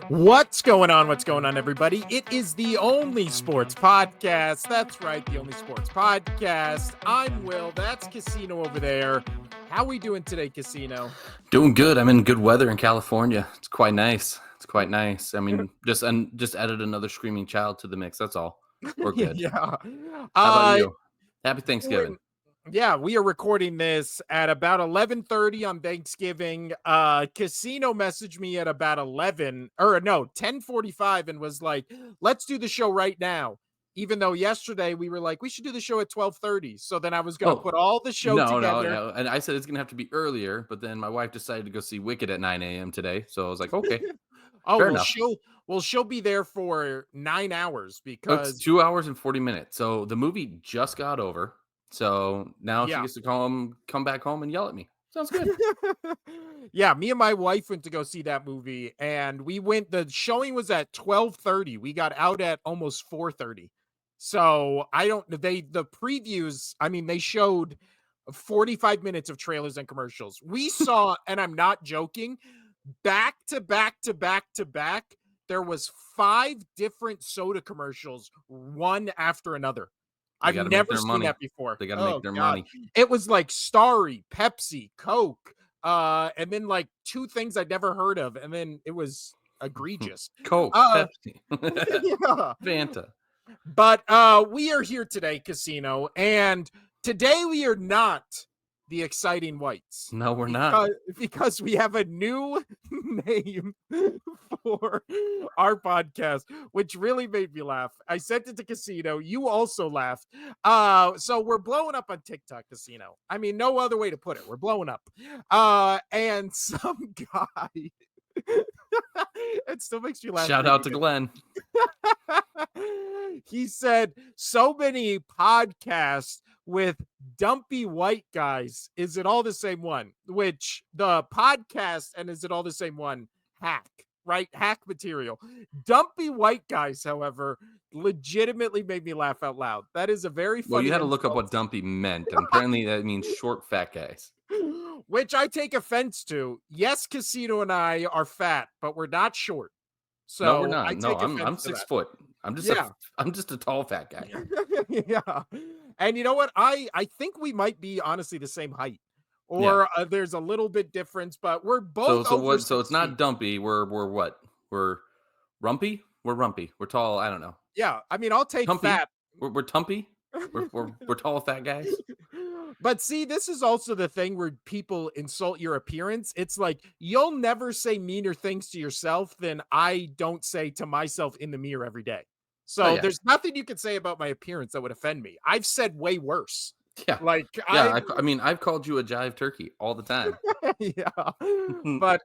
What's going on? What's going on, everybody? It is the only sports podcast. That's right, the only sports podcast. I'm Will. That's Casino over there. How we doing today, Casino? Doing good. I'm in good weather in California. It's quite nice. I mean, just added another screaming child to the mix. That's all. We're good. Yeah. How about Uh, you? Happy Thanksgiving. yeah, we are recording this at about 11:30 on Thanksgiving. Casino messaged me at about 10:45 and was like, "Let's do the show right now." Even though yesterday we were like, "We should do the show at 12:30." So then I was going to put all the show together. No. And I said it's gonna have to be earlier, but then my wife decided to go see Wicked at 9 a.m. today. So I was like, okay, Oh, fair well, enough. she'll be there for 9 hours It's because 2 hours and 40 minutes. So the movie just got over. So now she yeah. gets to come back home and yell at me. Sounds good. Yeah, me and my wife went to go see that movie, and the showing was at 12:30. We got out at almost 4:30. So the previews, I mean, they showed 45 minutes of trailers and commercials. We saw, and I'm not joking, back to back to back to back, there was 5 different soda commercials, one after another. They I've got to make never their seen money. that before. They got to make Oh their god. money. It was like Starry, Pepsi, Coke, and then like 2 things I'd never heard of, and then it was egregious. Coke, Uh Pepsi, yeah. Fanta. But we are here today, Casino, and today we are not the exciting whites. No, we're not. Because we have a new name for our podcast, which really made me laugh. I sent it to Casino. You also laughed. So we're blowing up on TikTok, Casino. I mean, no other way to put it. We're blowing up. And some guy it still makes me laugh. Shout out to Glenn. He said so many podcasts with dumpy white guys. Is it all the same one? Which the podcast and is it all the same one? Hack, right? Hack material. Dumpy white guys, however, legitimately made me laugh out loud. That is a very funny. Well, you had to look up insult. what dumpy meant, and apparently that means short, fat guys. Which I take offense to. Yes, Casino and I are fat, but we're not short. No, we're So I not. No, take I'm offense to 6 that. foot. I'm Yeah. just a tall fat guy. Yeah. And you know what? I think we might be honestly the same height. Yeah. Or there's a little bit difference, but we're So both so over what? So it's 6 feet. not dumpy. We're what? We're rumpy. We're rumpy. We're tall. I don't know. Yeah. I mean, I'll take Tumpy. fat. We're tumpy. We're tall fat guys. But see, this is also the thing where people insult your appearance. It's like you'll never say meaner things to yourself than I don't say to myself in the mirror every day. Oh So yeah. there's nothing you can say about my appearance that would offend me. I've said way worse. Yeah. Like Yeah. I mean, I've called you a jive turkey all the time. yeah. But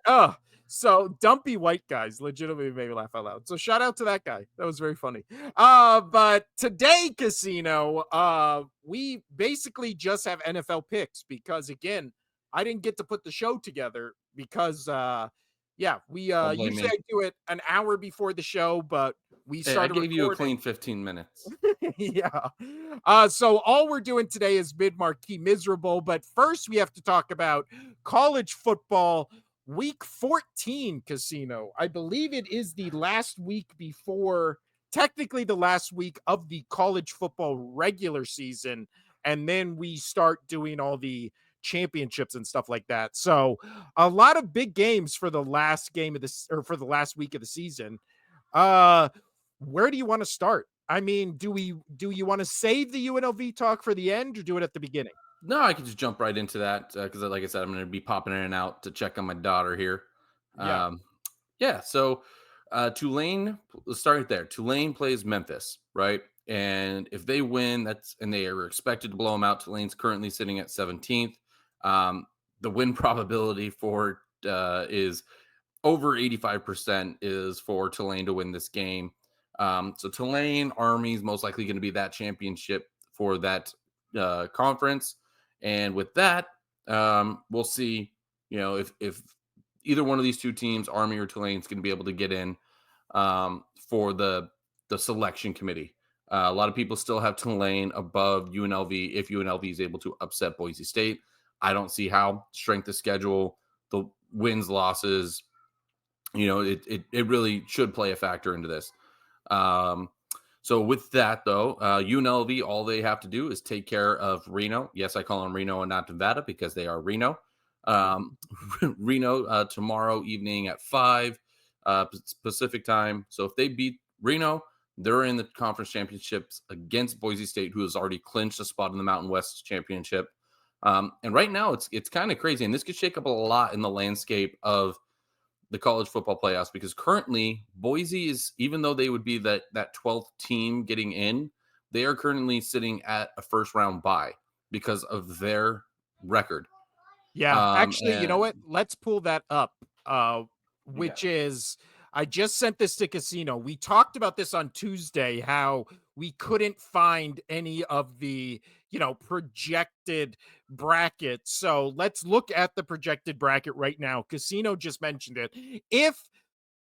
so dumpy white guys legitimately made me laugh out loud. So shout out to that guy. That was very funny. But today, Casino, we basically just have NFL picks because again, I didn't get to put the show together because we Don't blame usually me. I do it an hour before the show, but we Hey, I started gave you a recording. clean 15 minutes. Yeah. So all we're doing today is mid-marquee miserable, but first we have to talk about college football week 14, Casino. I believe it is the last week before, technically the last week of the college football regular season, and then we start doing all the championships and stuff like that. So a lot of big games for the last game of this or for the last week of the season. Where do you want to start? I mean, do you want to save the UNLV talk for the end or do it at the beginning? No, I could just jump right into that because, like I said, I'm going to be popping in and out to check on my daughter here. Yeah. Yeah. So Tulane, let's start right there. Tulane plays Memphis, right? And if they win, and they are expected to blow them out. Tulane's currently sitting at 17th. The win probability for is over 85% is for Tulane to win this game. So Tulane Army is most likely going to be that championship for that conference. And with that, we'll see, if either one of these two teams, Army or Tulane, is going to be able to get in for the selection committee. A lot of people still have Tulane above UNLV if UNLV is able to upset Boise State. I don't see how. Strength of schedule, the wins, losses, It really should play a factor into this. Um, so with that though, UNLV, all they have to do is take care of Reno. Yes, I call them Reno and not Nevada because they are Reno. Um, Reno tomorrow evening at 5 Pacific time. So if they beat Reno, they're in the conference championships against Boise State, who has already clinched a spot in the Mountain West championship. And right now, it's kind of crazy, and this could shake up a lot in the landscape of the college football playoffs because currently Boise is, even though they would be that 12th team getting in, they are currently sitting at a first round bye because of their record. Yeah, actually, you know And what? Let's pull that up. yeah, Which is I just sent this to Casino. We talked about this on Tuesday, how we couldn't find any of the, projected brackets. So let's look at the projected bracket right now. Casino just mentioned it. If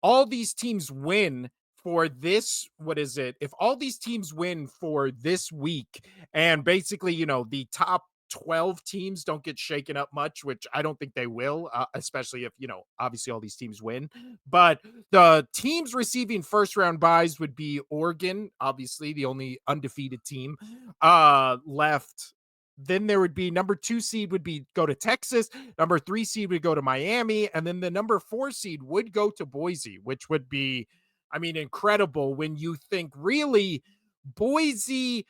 all these teams win for this, what is it? If all these teams win for this week, and basically, the top 12 teams don't get shaken up much, which I don't think they will, especially if, obviously all these teams win. But the teams receiving first round buys would be Oregon, obviously the only undefeated team left. Then there would be number 2 seed would be go to Texas, number 3 seed would go to Miami, and then the number 4 seed would go to Boise, which would be, I mean, incredible when you think really Boise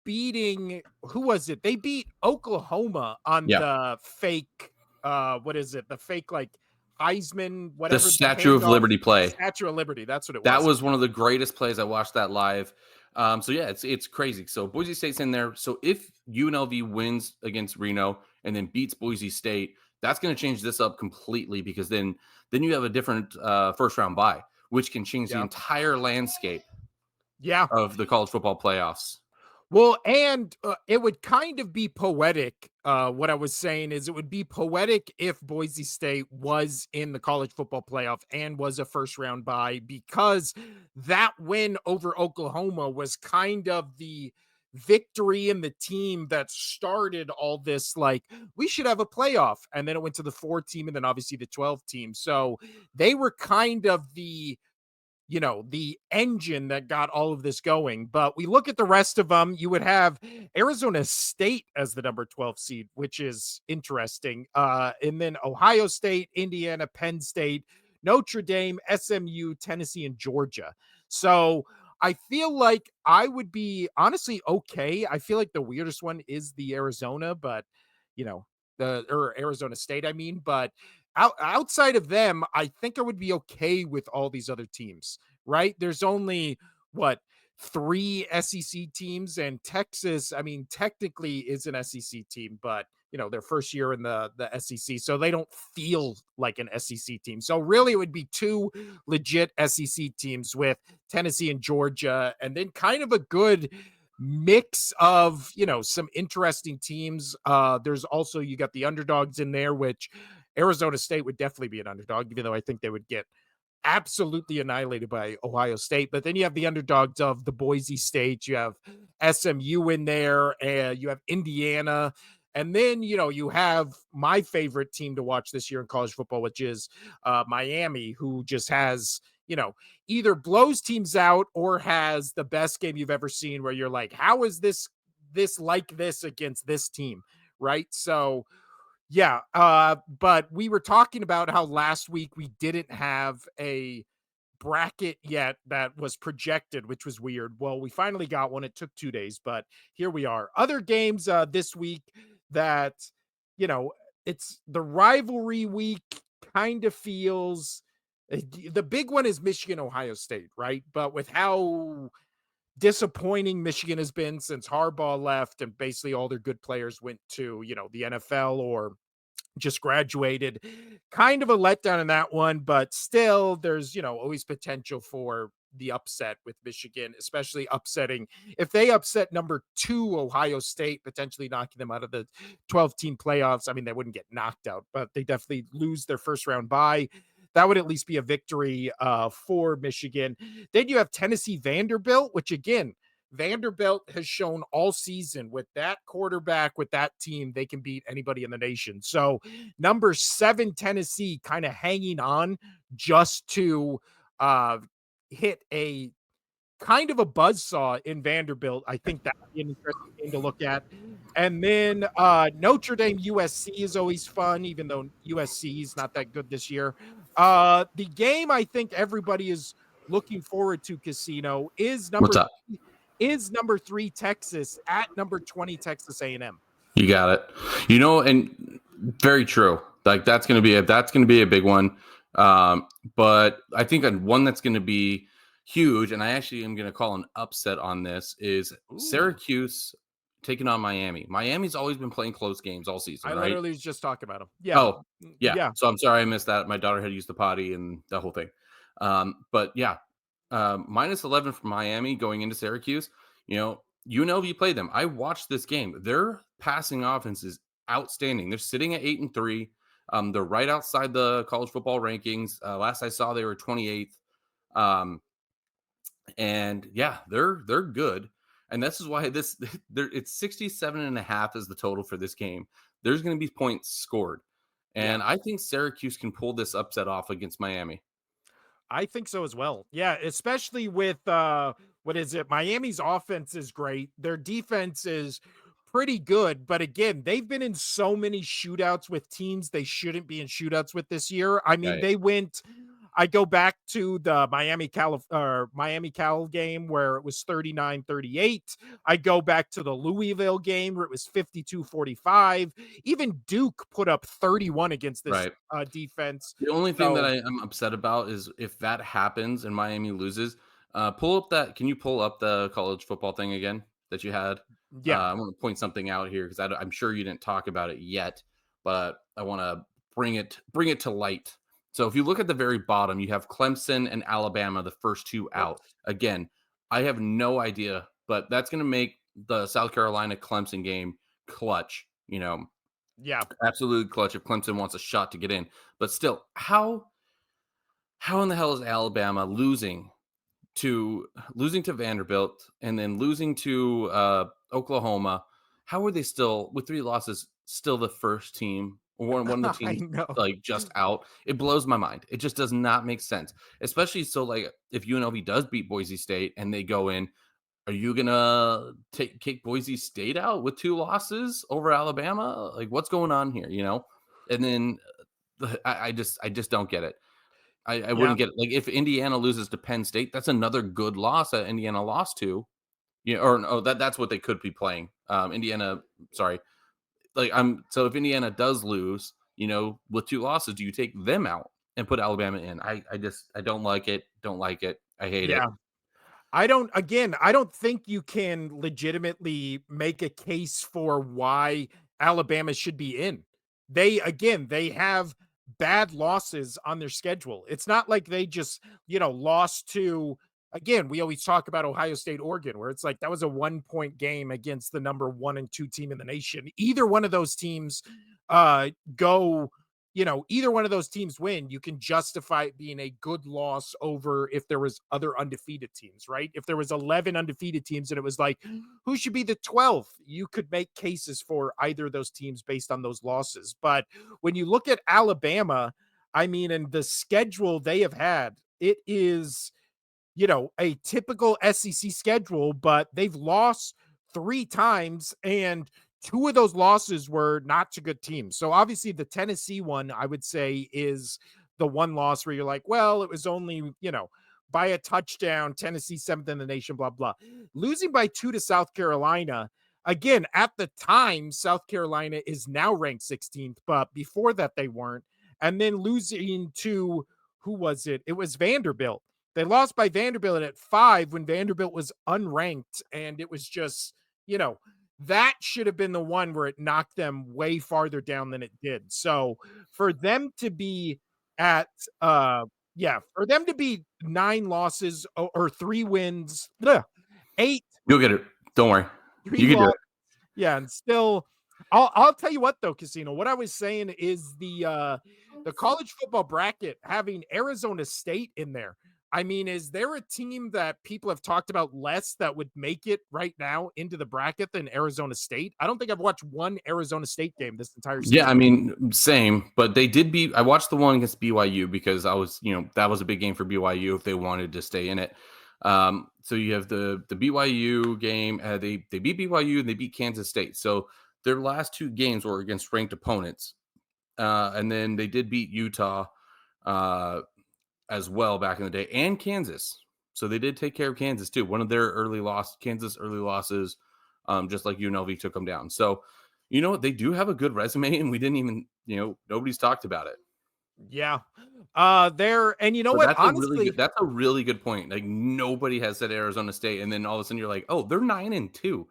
beating, who was it? They beat Oklahoma on yeah, the fake what is it? The fake like Heisman, the whatever, the Statue of handoff, Liberty play. Statue of Liberty. That's what it That was. was one of the greatest plays. I watched that live. So yeah, it's crazy. So Boise State's in there. So if UNLV wins against Reno and then beats Boise State, that's going to change this up completely because then you have a different first round bye, which can change the Yeah. entire landscape Yeah. of the college football playoffs. Well, and it would kind of be poetic. What I was saying is, it would be poetic if Boise State was in the college football playoff and was a first round bye, because that win over Oklahoma was kind of the victory in the team that started all this. Like, we should have a playoff. And then it went to the 4 team and then obviously the 12 team. So they were kind of the engine that got all of this going. But we look at the rest of them, you would have Arizona State as the number 12 seed, which is interesting. And then Ohio State, Indiana, Penn State, Notre Dame, SMU, Tennessee, and Georgia. So I feel like I would be honestly okay. I feel like the weirdest one is the Arizona, but you know, the or Arizona State, I mean, but outside of them, I think I would be okay with all these other teams, right? There's only what, 3 SEC teams, and Texas, I mean, technically is an SEC team, but their first year in the SEC, so they don't feel like an SEC team. So really it would be 2 legit SEC teams with Tennessee and Georgia, and then kind of a good mix of, some interesting teams. There's also, you got the underdogs in there, which Arizona State would definitely be an underdog, even though I think they would get absolutely annihilated by Ohio State. But then you have the underdogs of the Boise State, you have SMU in there, and you have Indiana. And then, you have my favorite team to watch this year in college football, which is Miami, who just has, either blows teams out or has the best game you've ever seen, where you're like, how is this like this against this team? Right. So, yeah, but we were talking about how last week we didn't have a bracket yet that was projected, which was weird. Well, we finally got one. It took 2 days, but here we are. Other games this week that, you know, it's the rivalry week, kind of feels the big one is Michigan Ohio State, right? But with how disappointing Michigan has been since Harbaugh left and basically all their good players went to, the NFL or just graduated. Kind of a letdown in that one, but still, there's, always potential for the upset with Michigan, especially upsetting if they upset number 2 Ohio State, potentially knocking them out of the 12-team playoffs. I mean, they wouldn't get knocked out, but they definitely lose their first round bye. That would at least be a victory for Michigan. Then you have Tennessee Vanderbilt, which again, Vanderbilt has shown all season with that quarterback, with that team, they can beat anybody in the nation. So, number 7 Tennessee kind of hanging on just to uh, hit a kind of a buzzsaw in Vanderbilt. I think that would be an interesting game to look at. And then Notre Dame USC is always fun, even though USC is not that good this year. The game I think everybody is looking forward to, Casino, What's up? is number 3 Texas at number 20 Texas A&M. You got it. And very true. Like that's gonna be a big one. But I think one that's gonna be huge, and I actually am gonna call an upset on this is Ooh, Syracuse taking on Miami. Miami's always been playing close games all season, I right? literally was just talking about them. Yeah. Oh, yeah. Yeah. So I'm sorry I missed that. My daughter had used the potty and the whole thing. But yeah, minus 11 from Miami going into Syracuse. UNLV played them. I watched this game. Their passing offense is outstanding. They're sitting at 8-3. They're right outside the college football rankings. Last I saw, they were 28th. And yeah, they're good. And this is why it's 67.5 is the total for this game. There's going to be points scored. Yeah. And I think Syracuse can pull this upset off against Miami. I think so as well. Yeah, especially with what is it? Miami's offense is great. Their defense is pretty good, but again, they've been in so many shootouts with teams they shouldn't be in shootouts with this year. I mean, Right. they went I go back to the Miami Cal game where it was 39-38. I go back to the Louisville game where it was 52-45. Even Duke put up 31 against this Right. defense. The only thing that So, I'm upset about is if that happens and Miami loses, pull up that. Can you pull up the college football thing again that you had? yeah. I want to point something out here because I'm sure you didn't talk about it yet, but I want to bring it to light. So if you look at the very bottom, you have Clemson and Alabama, the first two out. Oops. Again, I have no idea, but that's going to make the South Carolina Clemson game clutch. Yeah. Absolute clutch if Clemson wants a shot to get in. But still, how in the hell is Alabama losing to Vanderbilt and then losing to Oklahoma? How are they still with 3 losses still the first team or one of the I teams know. like just out? It blows my mind. It just does not make sense. Especially so like if UNLV does beat Boise State and they go in, are you gonna kick Boise State out with 2 losses over Alabama? Like what's going on here? And then I just don't get it. I Yeah. wouldn't get it. Like if Indiana loses to Penn State, that's another good loss that Indiana lost to. Or no, that's what they could be playing. Indiana, sorry. So if Indiana does lose, with 2 losses, do you take them out and put Alabama in? I don't like it. Don't like it. I hate it. Yeah. I don't think you can legitimately make a case for why Alabama should be in. They have bad losses on their schedule. It's not like they just, lost to again, we always talk about Ohio State, Oregon, where it's like that was a 1 point game against the number 1 and 2 team in the nation. Either one of those teams go either one of those teams win, you can justify it being a good loss over if there was other undefeated teams, right? If there was 11 undefeated teams and it was like, who should be the 12th? You could make cases for either of those teams based on those losses. But when you look at Alabama, I mean, and the schedule they have had, it is a typical SEC schedule, but they've lost 3 times and 2 of those losses were not to good teams. So obviously the Tennessee one, I would say, is the one loss where you're like, well, it was only, by a touchdown, Tennessee 7th in the nation, blah, blah. Losing by 2 to South Carolina, again, at the time, South Carolina is now ranked 16th, but before that they weren't. And then losing to, who was it? It was Vanderbilt. They lost by Vanderbilt at 5 when Vanderbilt was unranked, and it was just, that should have been the one where it knocked them way farther down than it did. So for them to be at, for them to be 9 losses or 3 wins, 8, You'll get it. Don't worry. 3 You can do losses. it. Yeah, and still, I'll tell you what though, Casino. What I was saying is the college football bracket having Arizona State in there. I mean, is there a team that people have talked about less that would make it right now into the bracket than Arizona State? I don't think I've watched one Arizona State game this entire Yeah, I season. mean, same, but they did beat. I watched the one against BYU because I was, that was a big game for BYU if they wanted to stay in it. So you have the BYU game. They beat BYU and they beat Kansas State. So their last two games were against ranked opponents, and then they did beat Utah uh, as well back in the day, and Kansas. So they did take care of Kansas too. One of their Kansas early losses, just like UNLV took them down. So, you know what? They do have a good resume, and we didn't even, nobody's talked about it. Yeah. There and you know But what? that's a really good. Honestly, That's a really good point. Like nobody has said Arizona State, and then all of a sudden you're like, oh, they're 9-2.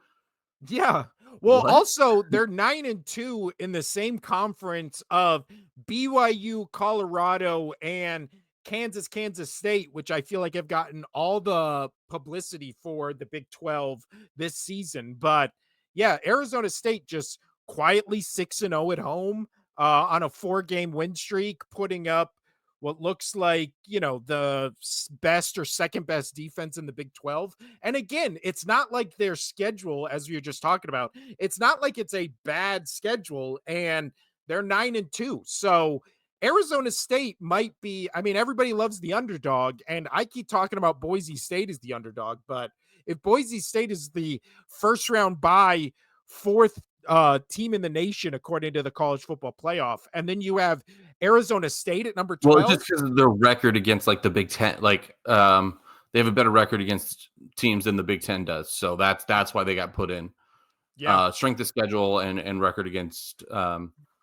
yeah. Well, What? also they're 9-2 in the same conference of BYU, Colorado, and Kansas State, which I feel like have gotten all the publicity for the Big 12 this season. But yeah, Arizona State just quietly 6-0 at home on a 4-game win streak, putting up what looks like, the best or second best defense in the Big 12. And again, it's not like their schedule, as we were just talking about, it's not like it's a bad schedule, and they're 9-2. So Arizona State might be, I mean, everybody loves the underdog, and I keep talking about Boise State as the underdog, but if Boise State is the first round bye, fourth team in the nation according to the college football playoff, and then you have Arizona State at number Well, it's 12. just because of their record against like the Big Ten. Like, they have a better record against teams than the Big Ten does. So that's why they got put in. Yeah. Strength of schedule and record against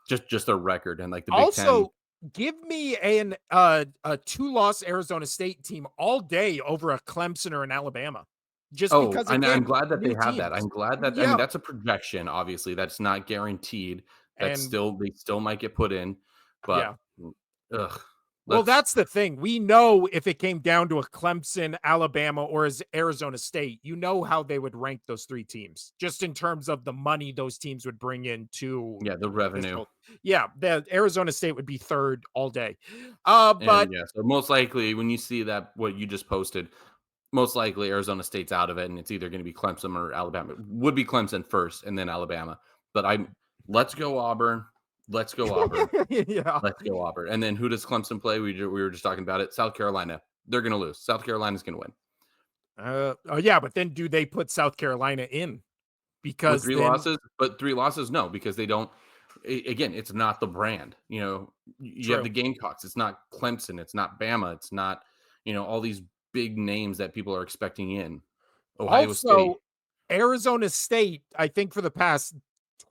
just their record and like the Big Ten. Also, give me a two-loss Arizona State team all day over a Clemson or an Alabama. Just Oh, because I'm again, glad that they new have that. teams. I'm glad that I mean Yeah, that's a projection. Obviously, that's not guaranteed. That's and still they still might get put in, but yeah. ugh, Well, let's. that's the thing. We know if it came down to a Clemson, Alabama, or as Arizona State, you know how they would rank those three teams, just in terms of the money those teams would bring in to Yeah, the this revenue. whole. Yeah, the Arizona State would be third all day. But And yeah, so most likely when you see that what you just posted, most likely Arizona State's out of it, and it's either going to be Clemson or Alabama. It would be Clemson first, and then Alabama. But let's go Auburn, let's go Auburn, yeah. let's go Auburn. And then who does Clemson play? We were just talking about it. South Carolina. They're going to lose. South Carolina's going to win Oh yeah, but then do they put South Carolina in? with Because three then losses. But three losses, no, because they don't. Again, it's not the brand. You have the true. Gamecocks. It's not Clemson. It's not Bama. It's not all these big names that people are expecting in. Ohio State. Also, Arizona State, I think for the past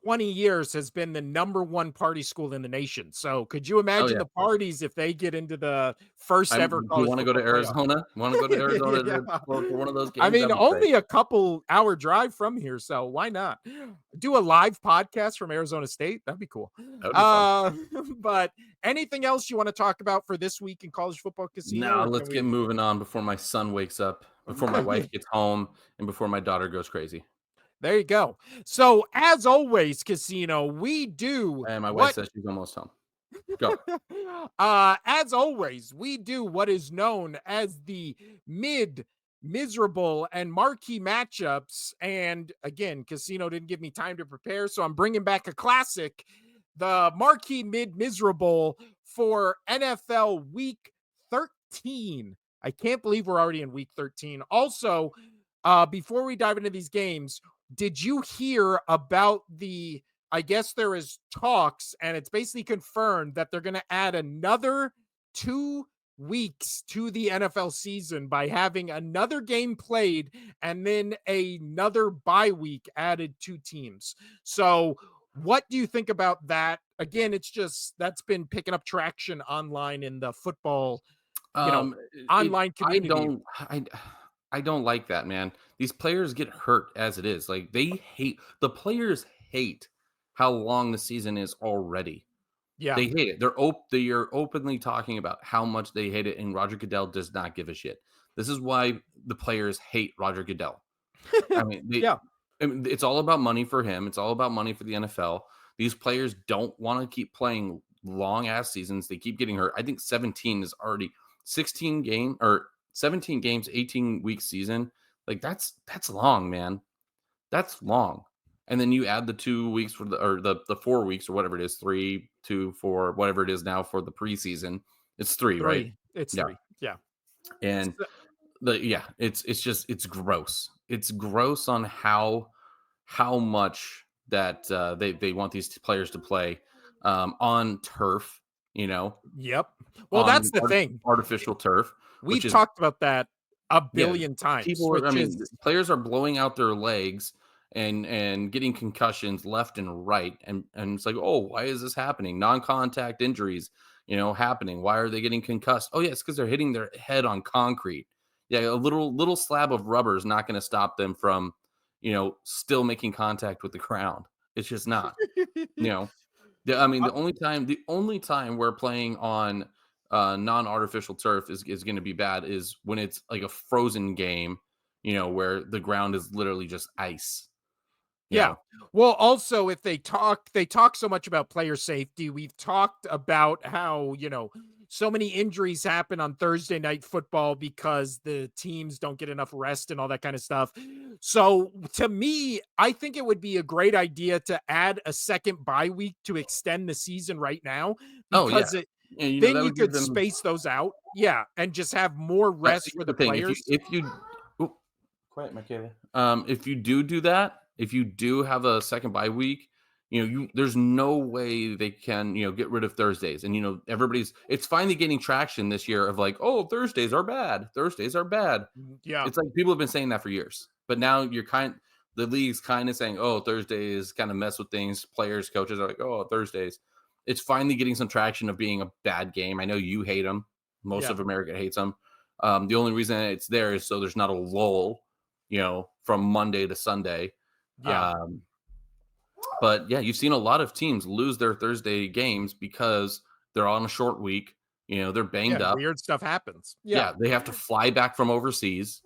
20 years has been the number one party school in the nation. So could you Oh imagine yeah. the parties if they get into the first ever Do you college want to go to football playoff? Arizona? Want to go to Arizona Yeah. for one of those I games? mean, That'd be great. only a couple hour drive from here, so why not? Do a live podcast from Arizona State? That'd be cool. That would be fun. Uh, but anything else you want to talk about for this week in college football casino, Now or let's can get we? moving on before my son wakes up, before my wife gets home, and before my daughter goes crazy. There you go. So, as always, Casino, we do And my wife what says she's almost home. Go. as always, we do what is known as the miserable, and marquee matchups. And again, Casino didn't give me time to prepare, so I'm bringing back a classic, the marquee miserable for NFL Week 13. I can't believe we're already in Week 13. Also, before we dive into these games, did you hear about the I guess there is talks, and it's basically confirmed that they're going to add another 2 weeks to the NFL season by having another game played and then another bye week added to teams. So, what do you think about that? Again, it's just that's been picking up traction online in the football, you know, Um, it online community. I don't like that, man. These players get hurt as it is. Like the players hate how long the season is already. Yeah. They hate it. They are openly talking about how much they hate it, and Roger Goodell does not give a shit. This is why the players hate Roger Goodell. I mean, Yeah. it's all about money for him. It's all about money for the NFL. These players don't want to keep playing long ass seasons. They keep getting hurt. I think 17 is already 16 game or 17 games, 18-week season. Like that's long, man. That's long. And then you add the 2 weeks for the 4 weeks or whatever it is, 3, 2, 4, whatever it is now for the preseason. It's 3, right? 3. It's Yeah. 3. Yeah. And So it's just it's gross. It's gross on how much that they want these players to play on turf, you know, yep. Well, that's on the thing. artificial turf, which We've is talked about that a yeah, billion times, people are I which mean, is players are blowing out their legs and getting concussions left and right, and it's like, "Oh, why is this happening?" Non-contact injuries, happening. Why are they getting concussed? Oh, yeah, it's because 'cause they're hitting their head on concrete. Yeah, a little slab of rubber is not gonna stop them from, still making contact with the ground. It's just not, you know? Yeah, I mean, Uh, the only time we're playing on, non-artificial turf is gonna be bad is when it's like a frozen game, where the ground is literally just ice, you yeah. know? Well, also, if they talk so much about player safety. We've talked about how, so many injuries happen on Thursday night football because the teams don't get enough rest and all that kind of stuff. So, to me, I think it would be a great idea to add a second bye week to extend the season right now Oh, yeah. because it And, then that you would give could them space those out. Yeah, and just have more see, rest for here's the the thing, if you players. if you Oop, quiet, Michaela. If you do that, if you do have a second bye week, there's no way they can, get rid of Thursdays. And it's finally getting traction this year of like, oh, Thursdays are bad. Thursdays are bad. Yeah, It's like people have been saying that for years. But now the league's kind of saying, oh, Thursdays kind of mess with things. Players, coaches are like, oh, Thursdays. It's finally getting some traction of being a bad game. I know you hate them. Most yeah, of America hates them. The only reason it's there is so there's not a lull, from Monday to Sunday. yeah. Um, but yeah, you've seen a lot of teams lose their Thursday games because they're on a short week. They're banged Yeah, up. weird stuff happens. Yeah. Yeah, they have to fly back from overseas.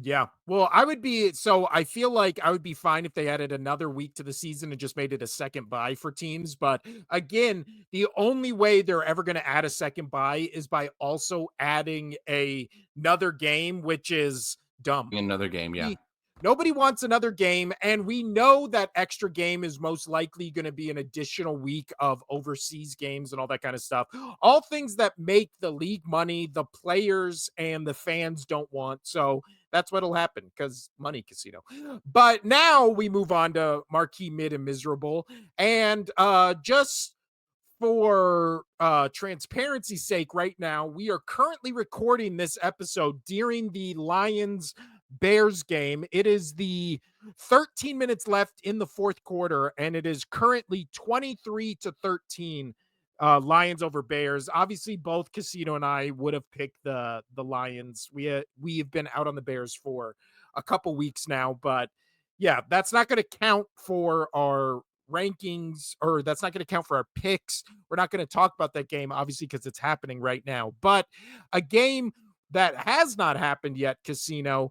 Yeah. Well, I feel like I would be fine if they added another week to the season and just made it a second bye for teams. But again, the only way they're ever going to add a second bye is by also adding another game, which is dumb. Another game, yeah. Nobody nobody wants another game, and we know that extra game is most likely going to be an additional week of overseas games and all that kind of stuff. All things that make the league money, the players and the fans don't want. So that's what'll happen because money casino. But now we move on to marquee mid and miserable. And just for transparency's sake, right now, we are currently recording this episode during the Lions Bears game. It is the 13 minutes left in the fourth quarter, and it is currently 23-13. Lions over Bears. Obviously, both Casino and I would have picked the Lions. We have been out on the Bears for a couple weeks now, but yeah, that's not going to count for our rankings, or that's not going to count for our picks. We're not going to talk about that game, obviously, because it's happening right now. But a game that has not happened yet, Casino.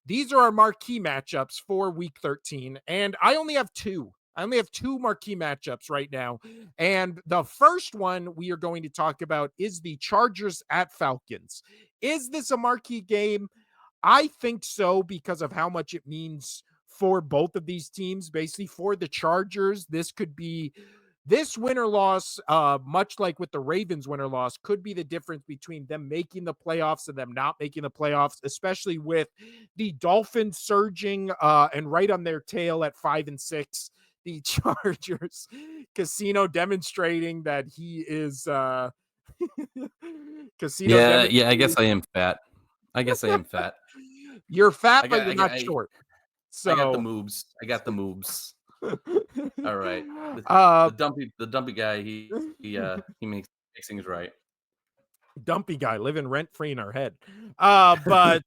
These are our marquee matchups for week 13. And I only have two. I only have two marquee matchups right now. And the first one we are going to talk about is the Chargers at Falcons. Is this a marquee game? I think so because of how much it means for both of these teams. Basically, for the Chargers, this win or loss, much like with the Ravens win or loss, could be the difference between them making the playoffs and them not making the playoffs, especially with the Dolphins surging and right on their tail at 5-6. The Chargers Casino demonstrating that he is Casino Yeah, yeah, I guess demonstrating I am fat. I guess I am fat. you're fat, I but got you're I got not I short. I got the So, moves. I got the moves. All right. The uh, the dumpy guy, he makes things right. dumpy guy living rent free in our head. But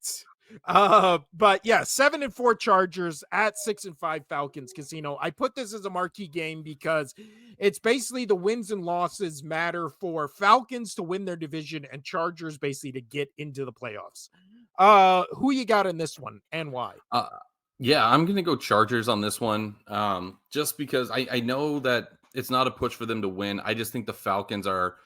yeah, 7-4 Chargers at 6-5 Falcons Casino. I put this as a marquee game because it's basically the wins and losses matter for Falcons to win their division and Chargers basically to get into the playoffs. Who you got in this one and why? Uh, yeah, I'm gonna go Chargers on this one. Just because I know that it's not a push for them to win. I just think the Falcons are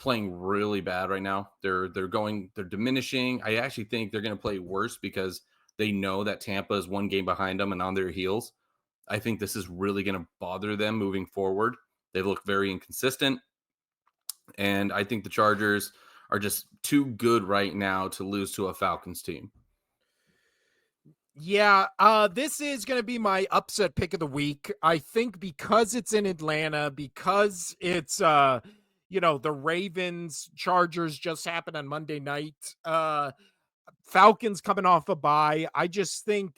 playing really bad right now. They're diminishing. I actually think they're going to play worse because they know that Tampa is one game behind them and on their heels. I think this is really going to bother them moving forward. They look very inconsistent, and I think the Chargers are just too good right now to lose to a Falcons team. Yeah, this is going to be my upset pick of the week. I think because it's in Atlanta, because it's the Ravens Chargers just happened on Monday night. Falcons coming off a bye. I just think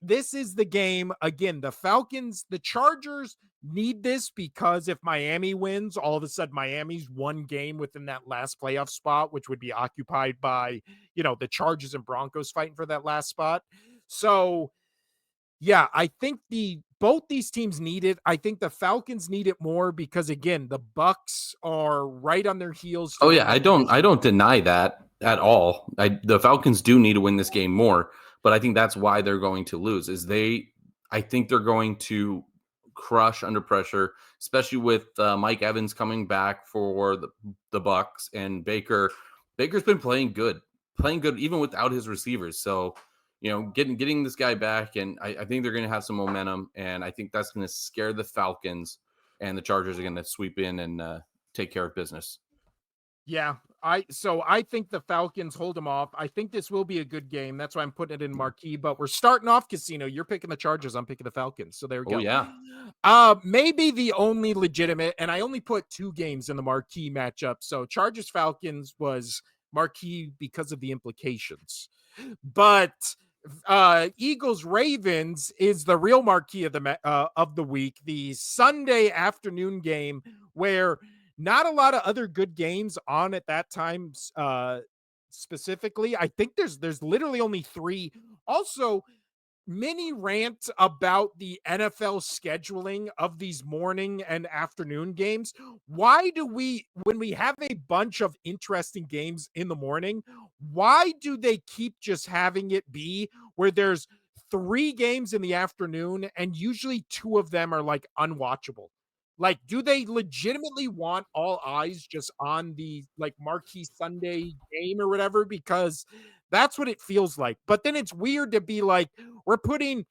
this is the game again. The Chargers need this because if Miami wins, all of a sudden Miami's one game within that last playoff spot, which would be occupied by, the Chargers and Broncos fighting for that last spot. So, yeah, I think both these teams need it. I think the Falcons need it more because again, the Bucks are right on their heels to Oh win yeah, the I division. don't deny that at all. The Falcons do need to win this game more, but I think that's why they're going to lose. I think they're going to crush under pressure, especially with Mike Evans coming back for the Bucks and Baker. Baker's been playing good even without his receivers. So getting this guy back, and I think they're going to have some momentum, and I think that's going to scare the Falcons, and the Chargers are going to sweep in and take care of business. Yeah, I think the Falcons hold them off. I think this will be a good game. That's why I'm putting it in marquee. But we're starting off casino. You're picking the Chargers. I'm picking the Falcons. So there we Oh go. yeah. Maybe the only legitimate, and I only put two games in the marquee matchup. So Chargers Falcons was marquee because of the implications. But Eagles Ravens is the real marquee of the week, the Sunday afternoon game where not a lot of other good games on at that time. Specifically, I think there's literally only three. Also, mini rant about the NFL scheduling of these morning and afternoon games. Why do when we have a bunch of interesting games in the morning, why do they keep just having it be where there's three games in the afternoon and usually two of them are like unwatchable? Like, do they legitimately want all eyes just on the like marquee Sunday game or whatever? Because that's what it feels like. But then it's weird to be like, we're putting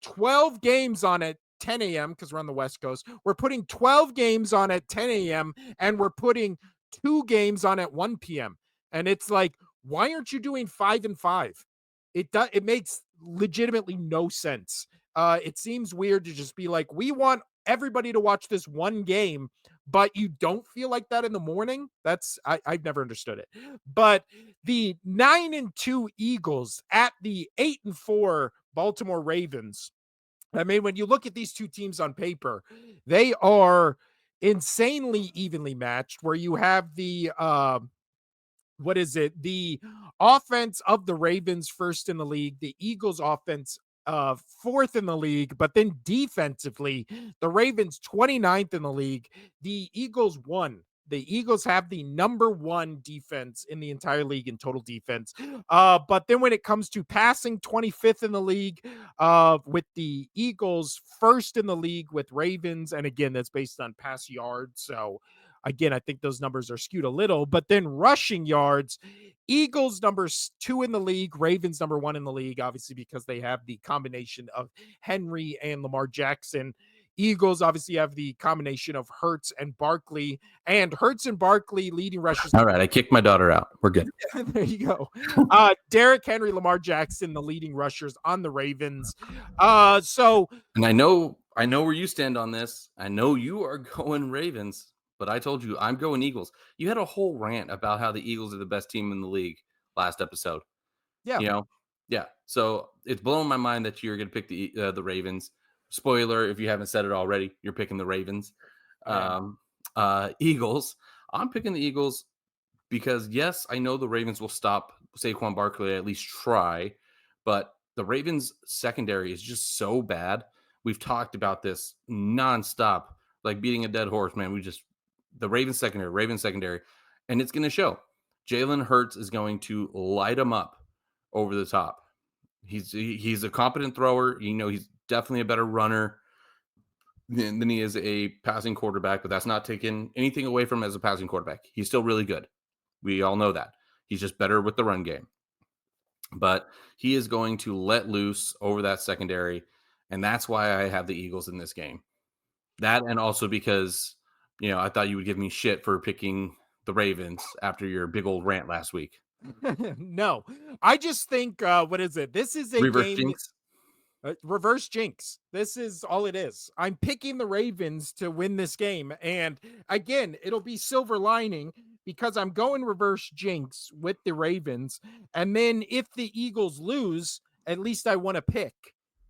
12 games on at 10 a.m. because we're on the West Coast. We're putting 12 games on at 10 a.m. and we're putting two games on at 1 p.m. And it's like, why aren't you doing 5 and 5? It makes legitimately no sense. It seems weird to just be like, we want everybody to watch this one game, but you don't feel like that in the morning. I've never understood it. But the 9-2 Eagles at the 8-4 Baltimore Ravens. I mean, when you look at these two teams on paper, they are insanely evenly matched. Where you have the what is it? The offense of the Ravens first in the league, the Eagles offense fourth in the league, but then defensively, the Ravens 29th in the league, the Eagles won. The Eagles have the number one defense in the entire league in total defense. But then when it comes to passing, 25th in the league, with the Eagles first in the league with Ravens. And again, that's based on pass yards. So again, I think those numbers are skewed a little, but then rushing yards, Eagles numbers two in the league, Ravens number one in the league, obviously because they have the combination of Henry and Lamar Jackson. Eagles obviously have the combination of Hurts and Barkley, and Hurts and Barkley leading rushers. All right, I kicked my daughter out. We're good. There you go. Derrick Henry, Lamar Jackson, the leading rushers on the Ravens. So And I know where you stand on this. I know you are going Ravens, but I told you I'm going Eagles. You had a whole rant about how the Eagles are the best team in the league last episode. yeah, You know, yeah. So it's blowing my mind that you're going to pick the Ravens. Spoiler: if you haven't said it already, you're picking the Ravens. I am. Eagles. I'm picking the Eagles because yes, I know the Ravens will stop Saquon Barkley, at least try, but the Ravens secondary is just so bad. We've talked about this nonstop, like beating a dead horse, man. The Ravens secondary, and it's going to show. Jalen Hurts is going to light them up over the top. He's a competent thrower. He's definitely a better runner. than he is a passing quarterback, but that's not taking anything away from him as a passing quarterback. He's still really good. We all know that. He's just better with the run game. But he is going to let loose over that secondary, and that's why I have the Eagles in this game. That and also because, I thought you would give me shit for picking the Ravens after your big old rant last week. No, I just think, what is it? This is a Reverse game. jinx. Reverse jinx. This is all it is. I'm picking the Ravens to win this game. And again, it'll be silver lining because I'm going reverse jinx with the Ravens. And then if the Eagles lose, at least I want to pick.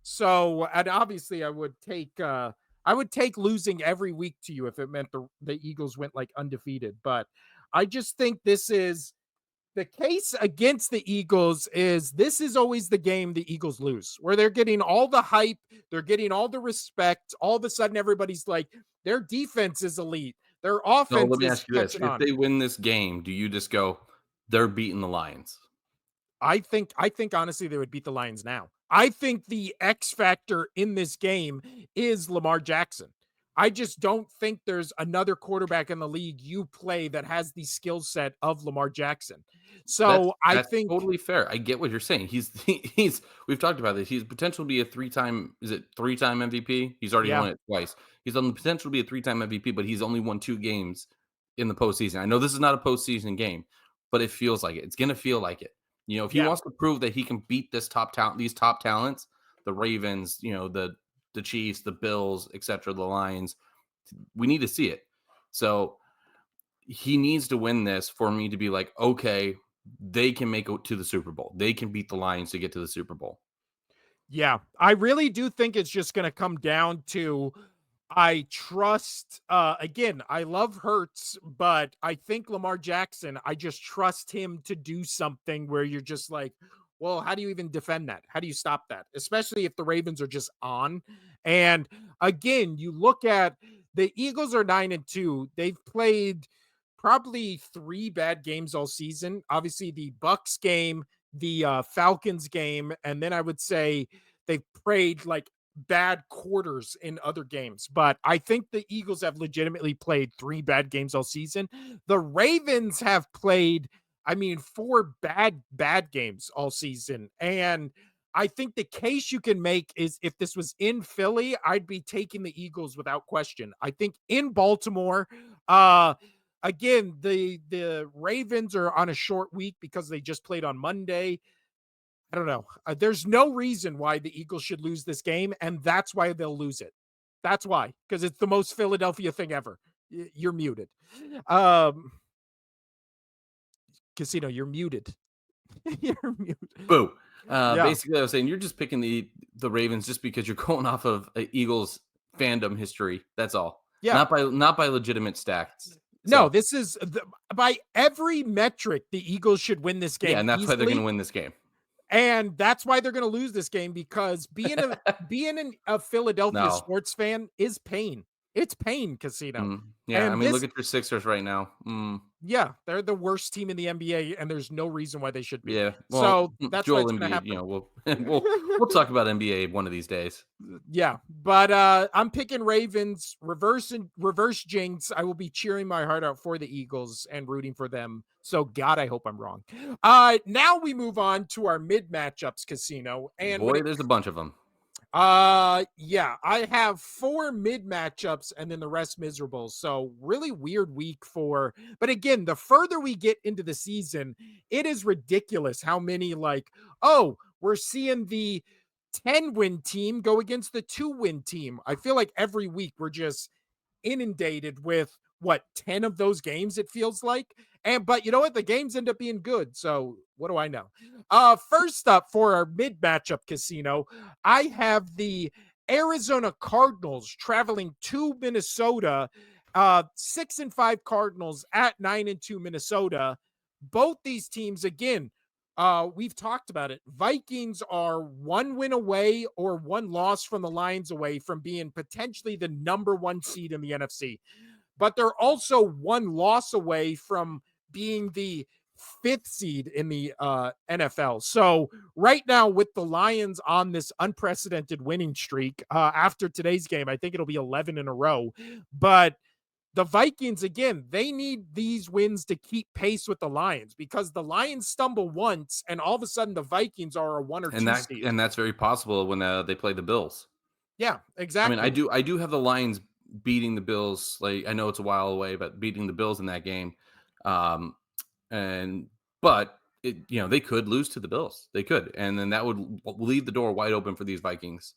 So, and obviously I would take losing every week to you if it meant the Eagles went like undefeated. But I just think this is the case against the Eagles is this is always the game the Eagles lose, where they're getting all the hype, they're getting all the respect. All of a sudden, everybody's like, their defense is elite, their So offense let me is ask you this. catching If on. they win this game, do you just go, they're beating the Lions? I think honestly they would beat the Lions now. I think the X factor in this game is Lamar Jackson. I just don't think there's another quarterback in the league you play that has the skill set of Lamar Jackson. That's So I that's think, totally fair. I get what you're saying. He's we've talked about this. He's potential to be a three-time is it three-time MVP? He's already yeah, won it twice. He's on the potential to be a three-time MVP, but he's only won 2 games in the postseason. I know this is not a postseason game, but it feels like it. It's gonna feel like it. If he yeah. wants to prove that he can beat these top talents, the Ravens, the Chiefs, the Bills, etc., the Lions, we need to see it. So he needs to win this for me to be like, okay, they can make it to the Super Bowl. They can beat the Lions to get to the Super Bowl. Yeah, I really do think it's just going to come down to I trust again, I love Hurts, but I think Lamar Jackson, I just trust him to do something where you're just like, well, how do you even defend that? How do you stop that? Especially if the Ravens are just on. And again, you look at the Eagles are 9-2. They've played probably 3 bad games all season. Obviously the Bucks game, the Falcons game, and then I would say they've played like bad quarters in other games. But I think the Eagles have legitimately played 3 bad games all season. The Ravens have played, I mean, 4 bad games all season. And I think the case you can make is if this was in Philly, I'd be taking the Eagles without question. I think in Baltimore, uh again, the Ravens are on a short week because they just played on Monday. I don't know. There's no reason why the Eagles should lose this game, and that's why they'll lose it. That's why, because it's the most Philadelphia thing ever. You're muted. Um, Casino, you're muted. You're muted. Boo. Yeah. Basically, I was saying you're just picking the Ravens just because you're going off of Eagles fandom history. That's all. Yeah. Not by legitimate stats. No, So this is by every metric, the Eagles should win this yeah, game and that's why they're going to easily. win this game. And that's why they're going to lose this game because being a Philadelphia No. sports fan is pain. It's pain, Casino. Yeah, I And mean, look this, at your Sixers right now. yeah, they're the worst team in the NBA, and there's no reason why they should be. Yeah. Well, So that's why Joel it's going to Embiid. happen. We'll talk about NBA one of these days. Yeah, but I'm picking Ravens, reverse jinx. I will be cheering my heart out for the Eagles and rooting for them. So God, I hope I'm wrong. Now we move on to our mid matchups, Casino, and when Boy, it there's a bunch of them. yeah, I have 4 mid matchups and then the rest miserable. So really weird week for, but again, the further we get into the season, it is ridiculous how many like, oh, we're seeing the 10-win team go against the 2-win team. I feel like every week we're just inundated with what 10 of those games it feels like. And but you know what, the games end up being good, so what do I know. First up for our mid matchup, Casino, I have the Arizona Cardinals traveling to Minnesota. 6-5 Cardinals at 9-2 Minnesota. Both these teams, again, we've talked about it. Vikings are 1 win away or 1 loss from the Lions away from being potentially the number 1 seed in the NFC. But they're also 1 loss away from being the fifth seed in the NFL. So right now, with the Lions on this unprecedented winning streak, after today's game, I think it'll be 11 in a row. But the Vikings, again, they need these wins to keep pace with the Lions, because the Lions stumble once and all of a sudden the Vikings are a one or And two seed. that's very possible when they play the Bills. Yeah, I mean, exactly. I do have the Lions beating the Bills. Like, I know it's a while away, but beating the Bills in that game. Um, and but they could lose to the Bills. They could, and then that would leave the door wide open for these Vikings.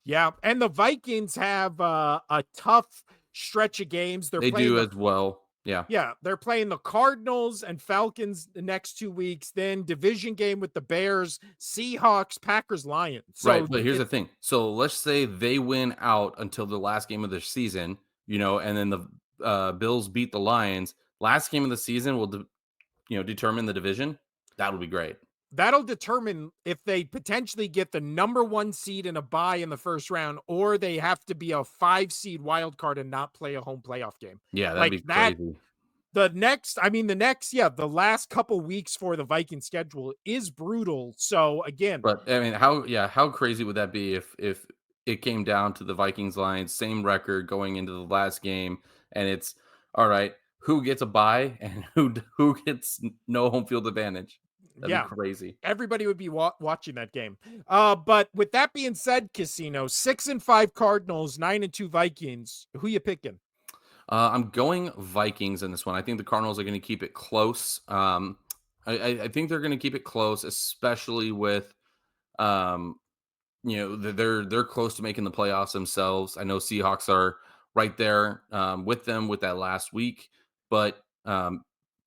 Yeah, and the Vikings have a tough stretch of games. They're They playing do the as well. Yeah. Yeah, they're playing the Cardinals and Falcons the next 2 weeks, then division game with the Bears, Seahawks, Packers, Lions. Right, So but here's it the thing. So let's say they win out until the last game of the season, and then the Bills beat the Lions. Last game of the season will determine the division. That would be great. that'll determine if they potentially get the number 1 seed in a bye in the first round, or they have to be a 5 seed wild card and not play a home playoff game. Yeah, that'd Like be that crazy. the last couple weeks for the Viking schedule is brutal. So again, But I mean, how crazy would that be if it came down to the Vikings Lions, same record going into the last game, and it's all right, who gets a bye and who gets no home field advantage? That'd be yeah, crazy. everybody would be watching that game. But with that being said, Casino 6-5 Cardinals, 9-2 Vikings. Who you picking? I'm going Vikings in this one. I think the Cardinals are going to keep it close. I think they're going to keep it close, especially with um, they're close to making the playoffs themselves. I know Seahawks are right there with them with that last week, but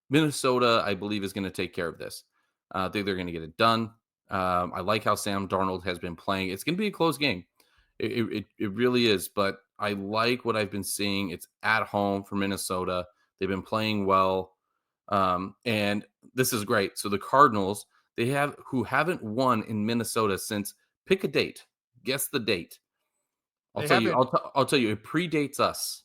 Minnesota, I believe, is going to take care of this. I think they're going to get it done. I like how Sam Darnold has been playing. It's going to be a close game. It really is, but I like what I've been seeing. It's at home for Minnesota. They've been playing well, and this is great. So the Cardinals, who haven't won in Minnesota since, pick a date. Guess the date. I'll They tell you. haven't I'll tell you. It predates us.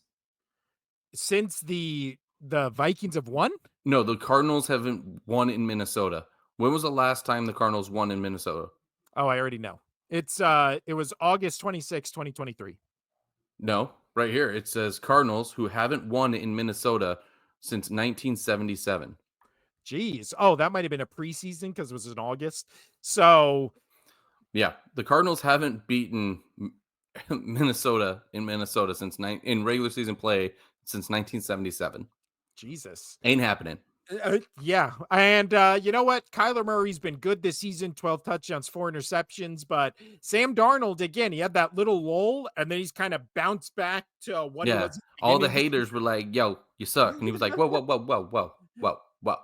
since the Vikings have won. No, the Cardinals haven't won in Minnesota. When was the last time the Cardinals won in Minnesota? Oh, I already know. It was August 26, 2023. No, right here it says Cardinals who haven't won in Minnesota since 1977. Jeez. Oh, that might have been a preseason because it was in August. So Yeah, the Cardinals haven't beaten Minnesota in Minnesota in regular season play since 1977. Jesus. Ain't happening. Yeah, and you know what? Kyler Murray's been good this season, 12 touchdowns, 4 interceptions. But Sam Darnold, again, he had that little lull, and then he's kind of bounced back to what he Yeah, was at the all beginning the of the haters were like, "Yo, you suck," and he was like, "Whoa, whoa, whoa, whoa, whoa, whoa, whoa,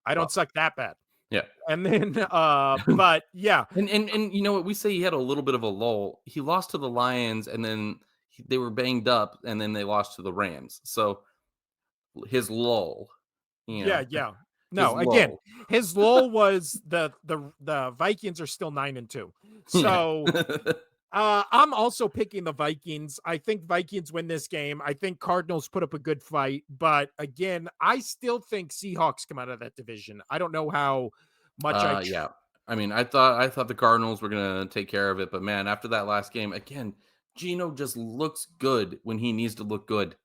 I whoa." don't suck that bad. Yeah. And then, but yeah, And you know what? We say he had a little bit of a lull. He lost to the Lions, and then they were banged up, and then they lost to the Rams. So his lull, you yeah, know, yeah. his No, again, lull. his lull was the Vikings are still 9-2. Yeah. So I'm also picking the Vikings. I think Vikings win this game. I think Cardinals put up a good fight, but again, I still think Seahawks come out of that division. I don't know how much Yeah. I mean, I thought the Cardinals were gonna take care of it, but man, after that last game, again, Gino just looks good when he needs to look good.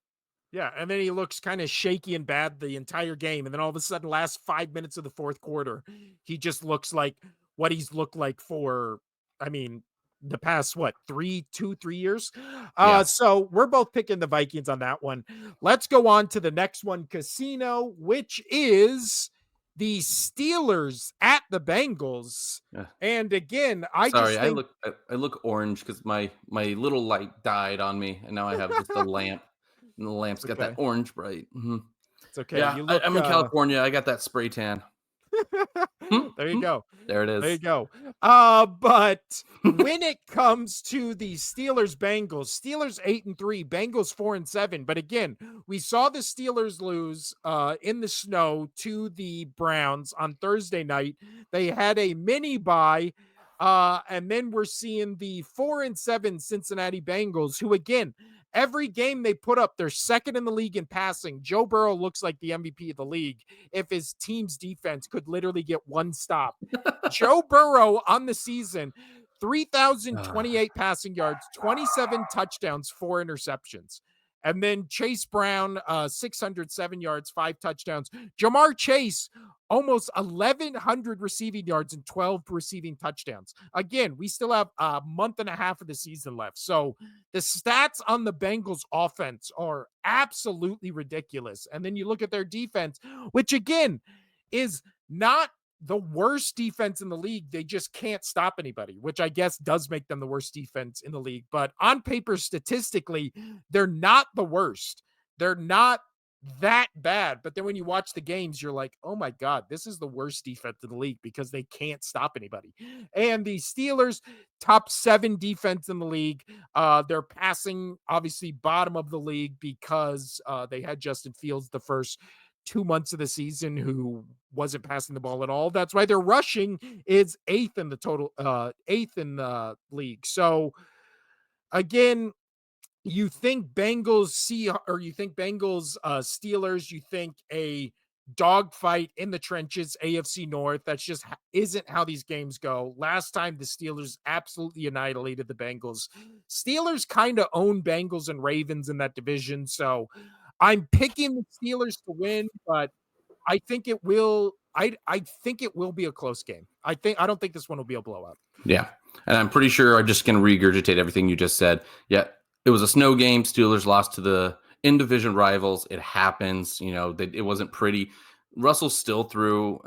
yeah, and then he looks kind of shaky and bad the entire game, and then all of a sudden, last 5 minutes of the fourth quarter, he just looks like what he's looked like for, I mean, the past what 3 years. Yeah. So we're both picking the Vikings on that one. Let's go on to the next one, Casino, which is the Steelers at the Bengals. Yeah. And again, I Sorry, just think I look orange because my little light died on me, and now I have just a lamp, and the lamp's it's got that okay. orange bright. It's okay. Yeah, You look I'm in California. I got that spray tan. Hmm, there you hmm. go. There it There you is. go. But when it comes to the Steelers Bengals, Steelers 8-3, Bengals 4-7. But again, we saw the Steelers lose in the snow to the Browns on Thursday night. They had a mini bye. And then we're seeing the 4-7 Cincinnati Bengals, who again, every game they put up, they're second in the league in passing. Joe Burrow looks like the MVP of the league if his team's defense could literally get one stop. Joe Burrow on the season, Ah, 3,028 passing yards, 27 touchdowns, 4 interceptions. And then Chase Brown, 607 yards, 5 touchdowns. Jamar Chase, almost 1,100 receiving yards and 12 receiving touchdowns. Again, we still have a month and a half of the season left. So the stats on the Bengals offense are absolutely ridiculous. And then you look at their defense, which again is not the worst defense in the league. They just can't stop anybody, which I guess does make them the worst defense in the league. But on paper, statistically, they're not the worst. They're not that bad. But then when you watch the games, you're like, oh my God, this is the worst defense in the league because they can't stop anybody. And the Steelers, top 7 defense in the league. They're passing, obviously, bottom of the league because they had Justin Fields the first 2 months of the season who wasn't passing the ball at all. That's why their rushing is eighth in the total, eighth in the league. So again, you think Bengals see, or you think Bengals Steelers, you think a dogfight in the trenches, AFC North. That's just isn't how these games go. Last time the Steelers absolutely annihilated the Bengals. Steelers kind of own Bengals and Ravens in that division, so I'm picking the Steelers to win, but I think it will. I think it will be a close game. I don't think this one will be a blowout. yeah. And I'm pretty sure I'm just going to regurgitate everything you just said. Yeah. It was a snow game. Steelers lost to the in division rivals. It happens. It wasn't pretty. Russell still threw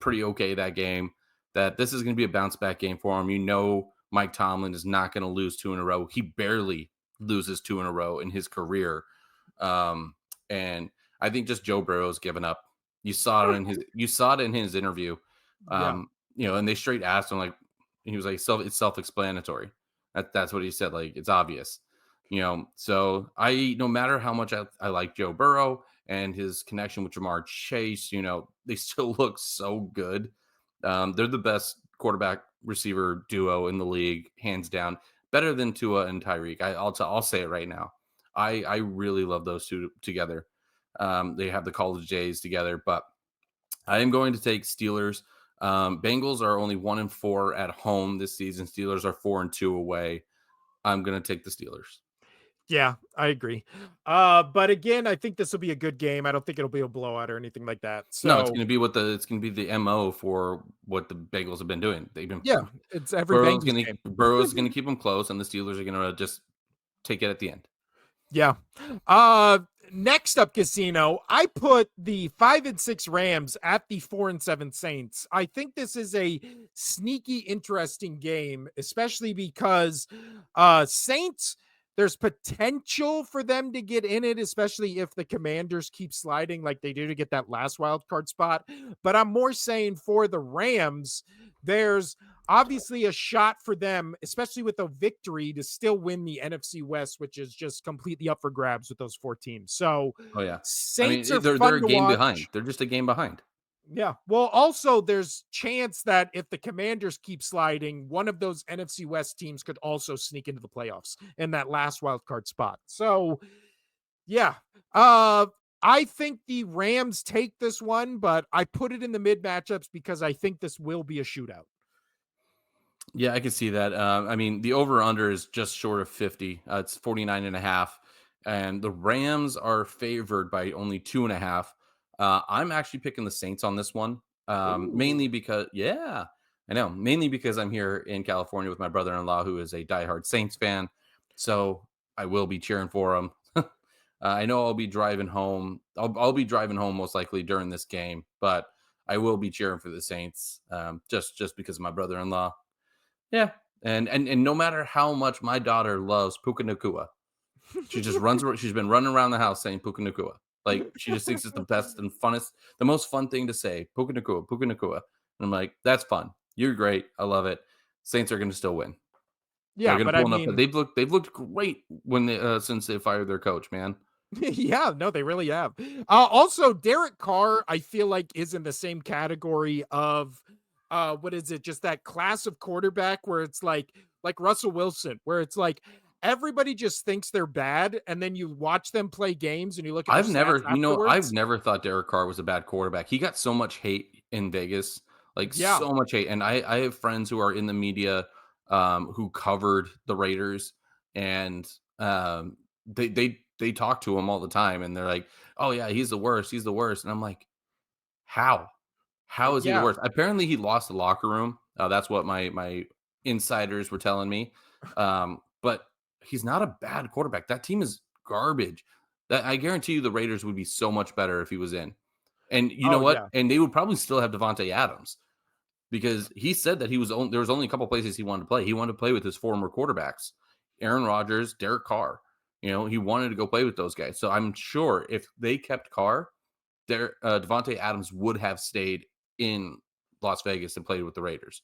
pretty okay that game. That this is going to be a bounce back game for him. Mike Tomlin is not going to lose 2 in a row. He barely loses 2 in a row in his career. And I think just Joe Burrow's given up. You saw it in his interview. Yeah. And they straight asked him, like, he was like, it's self-explanatory. That's what he said. Like, it's obvious. So no matter how much I like Joe Burrow and his connection with Jamar Chase, they still look so good. They're the best quarterback receiver duo in the league, hands down, better than Tua and Tyreek. I'll say it right now. I really love those two together. They have the college days together, but I am going to take Steelers. Bengals are only 1-4 at home this season. Steelers are 4-2 away. I'm going to take the Steelers. Yeah, I agree. But again, I think this will be a good game. I don't think it'll be a blowout or anything like that. No, it's So going to be the MO for what the Bengals have been doing. They've been yeah, it's every Bengals game. Burrow's going to keep them close, and the Steelers are going to just take it at the end. Yeah. Uh Next up, Casino, I put the 5-6 Rams at the 4-7 Saints. I think this is a sneaky, interesting game, especially because Saints, there's potential for them to get in it, especially if the Commanders keep sliding like they do to get that last wild card spot. But I'm more saying for the Rams, there's obviously a shot for them, especially with a victory, to still win the NFC West, which is just completely up for grabs with those 4 teams. So Oh yeah, I Saints mean are they're fun a to game behind. watch. They're just a game behind. Yeah. Well, also there's chance that if the Commanders keep sliding, one of those NFC West teams could also sneak into the playoffs in that last wild card spot. So yeah. Uh I think the Rams take this one, but I put it in the mid matchups because I think this will be a shootout. Yeah, I can see that. I mean, the over under is just short of 50. It's 49.5. And the Rams are favored by only 2.5. I'm actually picking the Saints on this one. Ooh. Mainly because, yeah, I know. Mainly because I'm here in California with my brother in law, who is a diehard Saints fan. So I will be cheering for him. I know I'll be driving home. I'll be driving home most likely during this game, but I will be cheering for the Saints just because of my brother in law. Yeah, and no matter how much my daughter loves Puka Nakua, she just runs. She's been running around the house saying Puka Nakua. Like she just thinks it's the best and funnest, the most fun thing to say. Puka Nakua, Puka Nakua. And I'm like, that's fun. You're great. I love it. Saints are going to still win. They're Yeah, going to but I pull enough. mean, They've looked great when since they fired their coach. Man. yeah, no, they really have. Also, Derek Carr, I feel like is in the same category of what is it? Just that class of quarterback where it's like Russell Wilson, where it's like everybody just thinks they're bad, and then you watch them play games and you look at their stats I've afterwards. never thought Derek Carr was a bad quarterback. He got so much hate in Vegas, like Yeah. so much hate. And I have friends who are in the media, who covered the Raiders, and they talk to him all the time, and they're like, "Oh yeah, he's the worst. He's the worst." And I'm like, "How? How is he the Yeah. worst?" Apparently, he lost the locker room. That's what my insiders were telling me. But he's not a bad quarterback. That team is garbage. That I guarantee you, the Raiders would be so much better if he was in. And you know Oh, what? yeah. And they would probably still have Devontae Adams because he said that there was only a couple places he wanted to play. He wanted to play with his former quarterbacks, Aaron Rodgers, Derek Carr. He wanted to go play with those guys. So I'm sure if they kept Carr, Devontae Adams would have stayed in Las Vegas and played with the Raiders.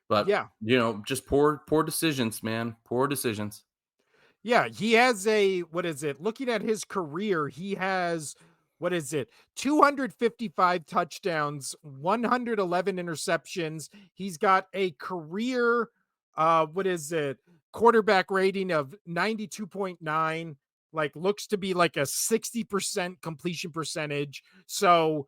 But Yeah. just poor decisions, man. Poor decisions. Yeah, he has a what is it? Looking at his career, he has what is it? 255 touchdowns, 111 interceptions. He's got a career what is it? Quarterback rating of 92.9, like looks to be like a 60% completion percentage. So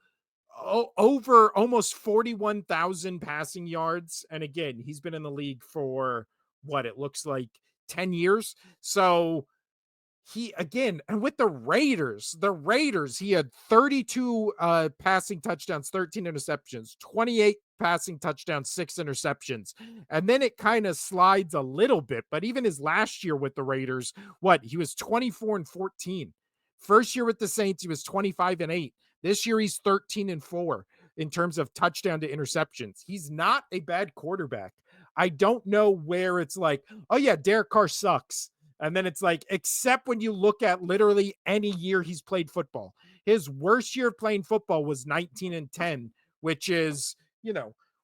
over almost 41,000 passing yards. And again, he's been in the league for what it looks like 10 years. So he again, and with the Raiders, he had 32 passing touchdowns, 13 interceptions, 28 passing touchdowns, 6 interceptions. And then it kind of slides a little bit, but even his last year with the Raiders, what? He was 24 and 14. First year with the Saints, he was 25 and 8. This year he's 13 and 4 in terms of touchdown to interceptions. He's not a bad quarterback. I don't know where it's like, oh yeah, Derek Carr sucks. And then it's like, except when you look at literally any year he's played football. His worst year of playing football was 19 and 10, which is,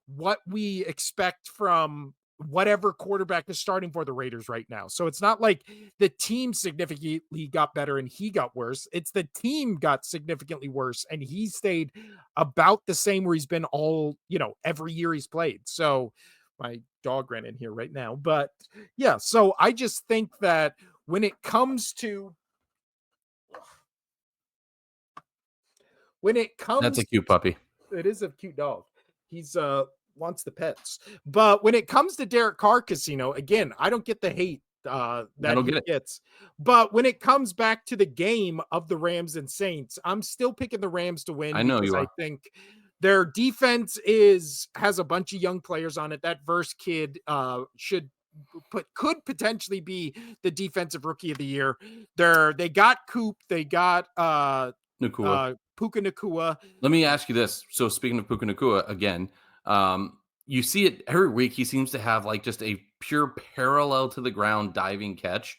what we expect from whatever quarterback is starting for the Raiders right now. So it's not like the team significantly got better and he got worse. It's the team got significantly worse and he stayed about the same where he's been all, every year he's played. So my dog ran in here right now, but yeah, so I just think that when it comes to when it That's a comes cute puppy. it is a cute dog. He's wants the pets. But when it comes to Derek Carr Casino, again, I don't get the hate I that don't he get it. gets. But when it comes back to the game of the Rams and Saints, I'm still picking the Rams to win I know because you I are. think their defense has a bunch of young players on it. That Verse kid should put could potentially be the defensive rookie of the year. They got Coop, they got Nakua. Puka Nakua. Let me ask you this. So speaking of Puka Nakua again, you see it every week. He seems to have like just a pure parallel to the ground diving catch,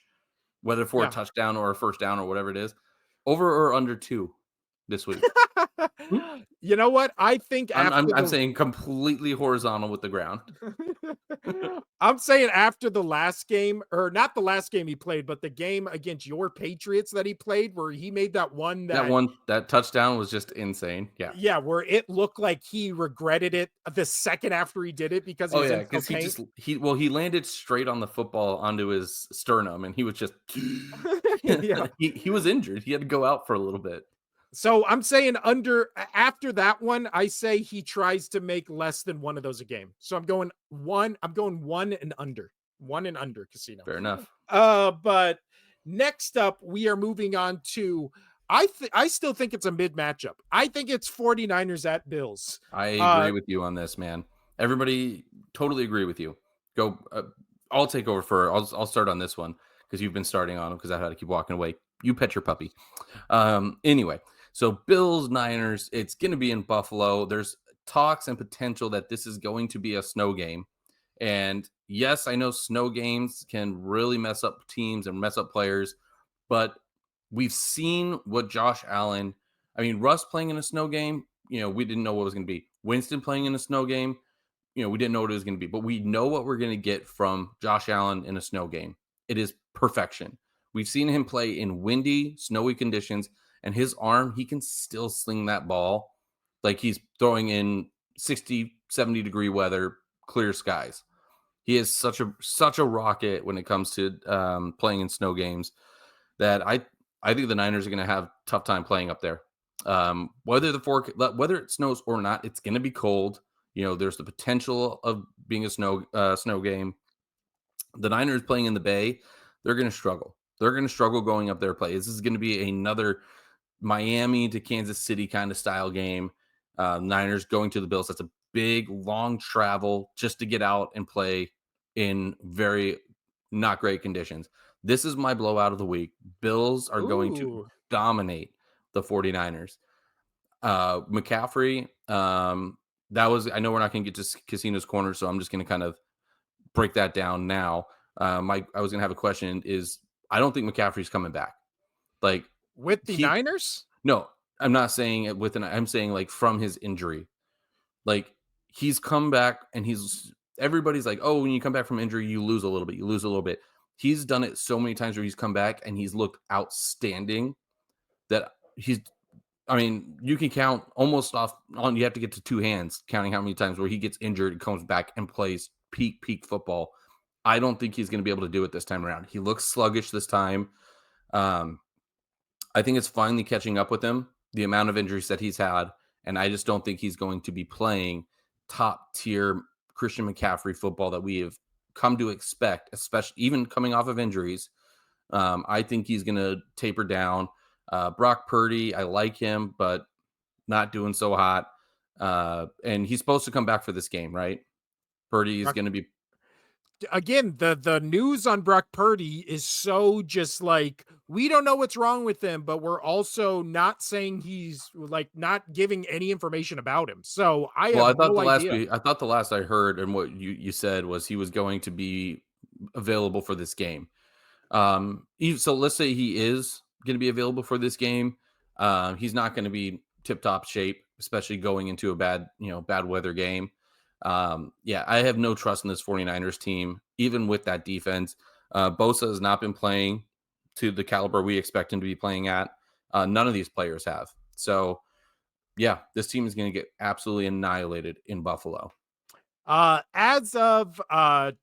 whether for a Yeah. touchdown or a first down or whatever it is. Over or under 2 this week? Hmm? You know what? I think I'm saying completely horizontal with the ground. I'm saying after the last game, or not the last game he played, but the game against your Patriots that he played, where he made that one That touchdown was just insane. Yeah. yeah, where it looked like he regretted it the second after he did it because he Oh was yeah, in so because pain. he landed straight on the football onto his sternum, and he was just Yeah. he was injured. He had to go out for a little bit. So I'm saying after that one, I say he tries to make less than one of those a game. So I'm going one and under. One and under casino. Fair enough. But next up, we are moving on to I still think it's a mid matchup. I think it's 49ers at Bills. I agree Uh with you on this, man. Everybody totally agree with you. Go. I'll take over for. I'll start on this one because you've been starting on them because I had to keep walking away. You pet your puppy. Anyway, so Bills Niners. It's going to be in Buffalo. There's talks and potential that this is going to be a snow game. And yes, I know snow games can really mess up teams and mess up players, but we've seen what Josh Allen, I mean, Russ playing in a snow game, we didn't know what it was going to be. Winston playing in a snow game, we didn't know what it was going to be, but we know what we're going to get from Josh Allen in a snow game. It is perfection. We've seen him play in windy, snowy conditions, and his arm, he can still sling that ball like he's throwing in 60, 70-degree weather, clear skies. He is such a rocket when it comes to playing in snow games that I think the Niners are going to have tough time playing up there. Whether it snows or not, it's going to be cold. There's the potential of being a snow game. The Niners playing in the Bay, they're going to struggle. They're going to struggle going up there play. This is going to be another Miami to Kansas City kind of style game. Niners going to the Bills. That's a big, long travel just to get out and play in very not great conditions. This is my blowout of the week. Bills are going to Ooh, dominate the 49ers. McCaffrey, I know we're not going to get to Casino's Corner, so I'm just going to kind of break that down now. I was going to have a question is I don't think McCaffrey's coming back. Like, with the he Niners? no, I'm not saying it I'm saying like from his injury. Like he's come back and everybody's like, "Oh, when you come back from injury, you lose a little bit. You lose a little bit." He's done it so many times where he's come back and he's looked outstanding that I mean, you can count almost off on you have to get to two hands counting how many times where he gets injured, comes back and plays peak football. I don't think he's going to be able to do it this time around. He looks sluggish this time. Um, I think it's finally catching up with him, the amount of injuries that he's had. And I just don't think he's going to be playing top tier Christian McCaffrey football that we have come to expect, especially even coming off of injuries. I think he's going to taper down. Brock Purdy, I like him, but not doing so hot. And he's supposed to come back for this game, right? Purdy is going to be. Again, the news on Brock Purdy is so just like we don't know what's wrong with him, but we're also not saying he's like not giving any information about him. So I Well, have no idea. I thought the last I heard and what you said was he was going to be available for this game. So let's say he is going to be available for this game. He's not going to be tip top shape, especially going into a bad weather game. Yeah, I have no trust in this 49ers team, even with that defense. Bosa has not been playing to the caliber we expect him to be playing at. None of these players have. So, yeah, this team is going to get absolutely annihilated in Buffalo. As of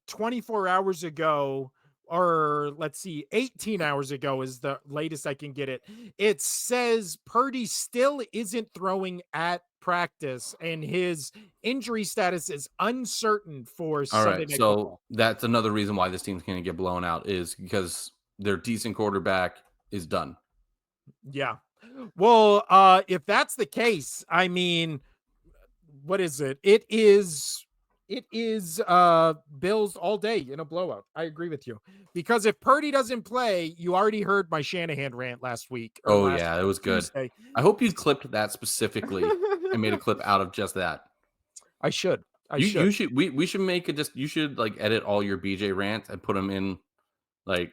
24 hours ago, or let's see, 18 hours ago is the latest I can get it. It says Purdy still isn't throwing at practice and his injury status is uncertain for All Sunday right. Night So Football. that's another reason why this team's going to get blown out is because their decent quarterback is done. Yeah. Well, if that's the case, I mean, what is it? It is Bills all day in a blowout. I agree with you. Because if Purdy doesn't play, you already heard my Shanahan rant last week or Oh, last yeah, it was good. Tuesday. I hope you clipped that specifically and made a clip out of just that. I should. I You should. should we should make it just you should like edit all your BJ rants and put them in like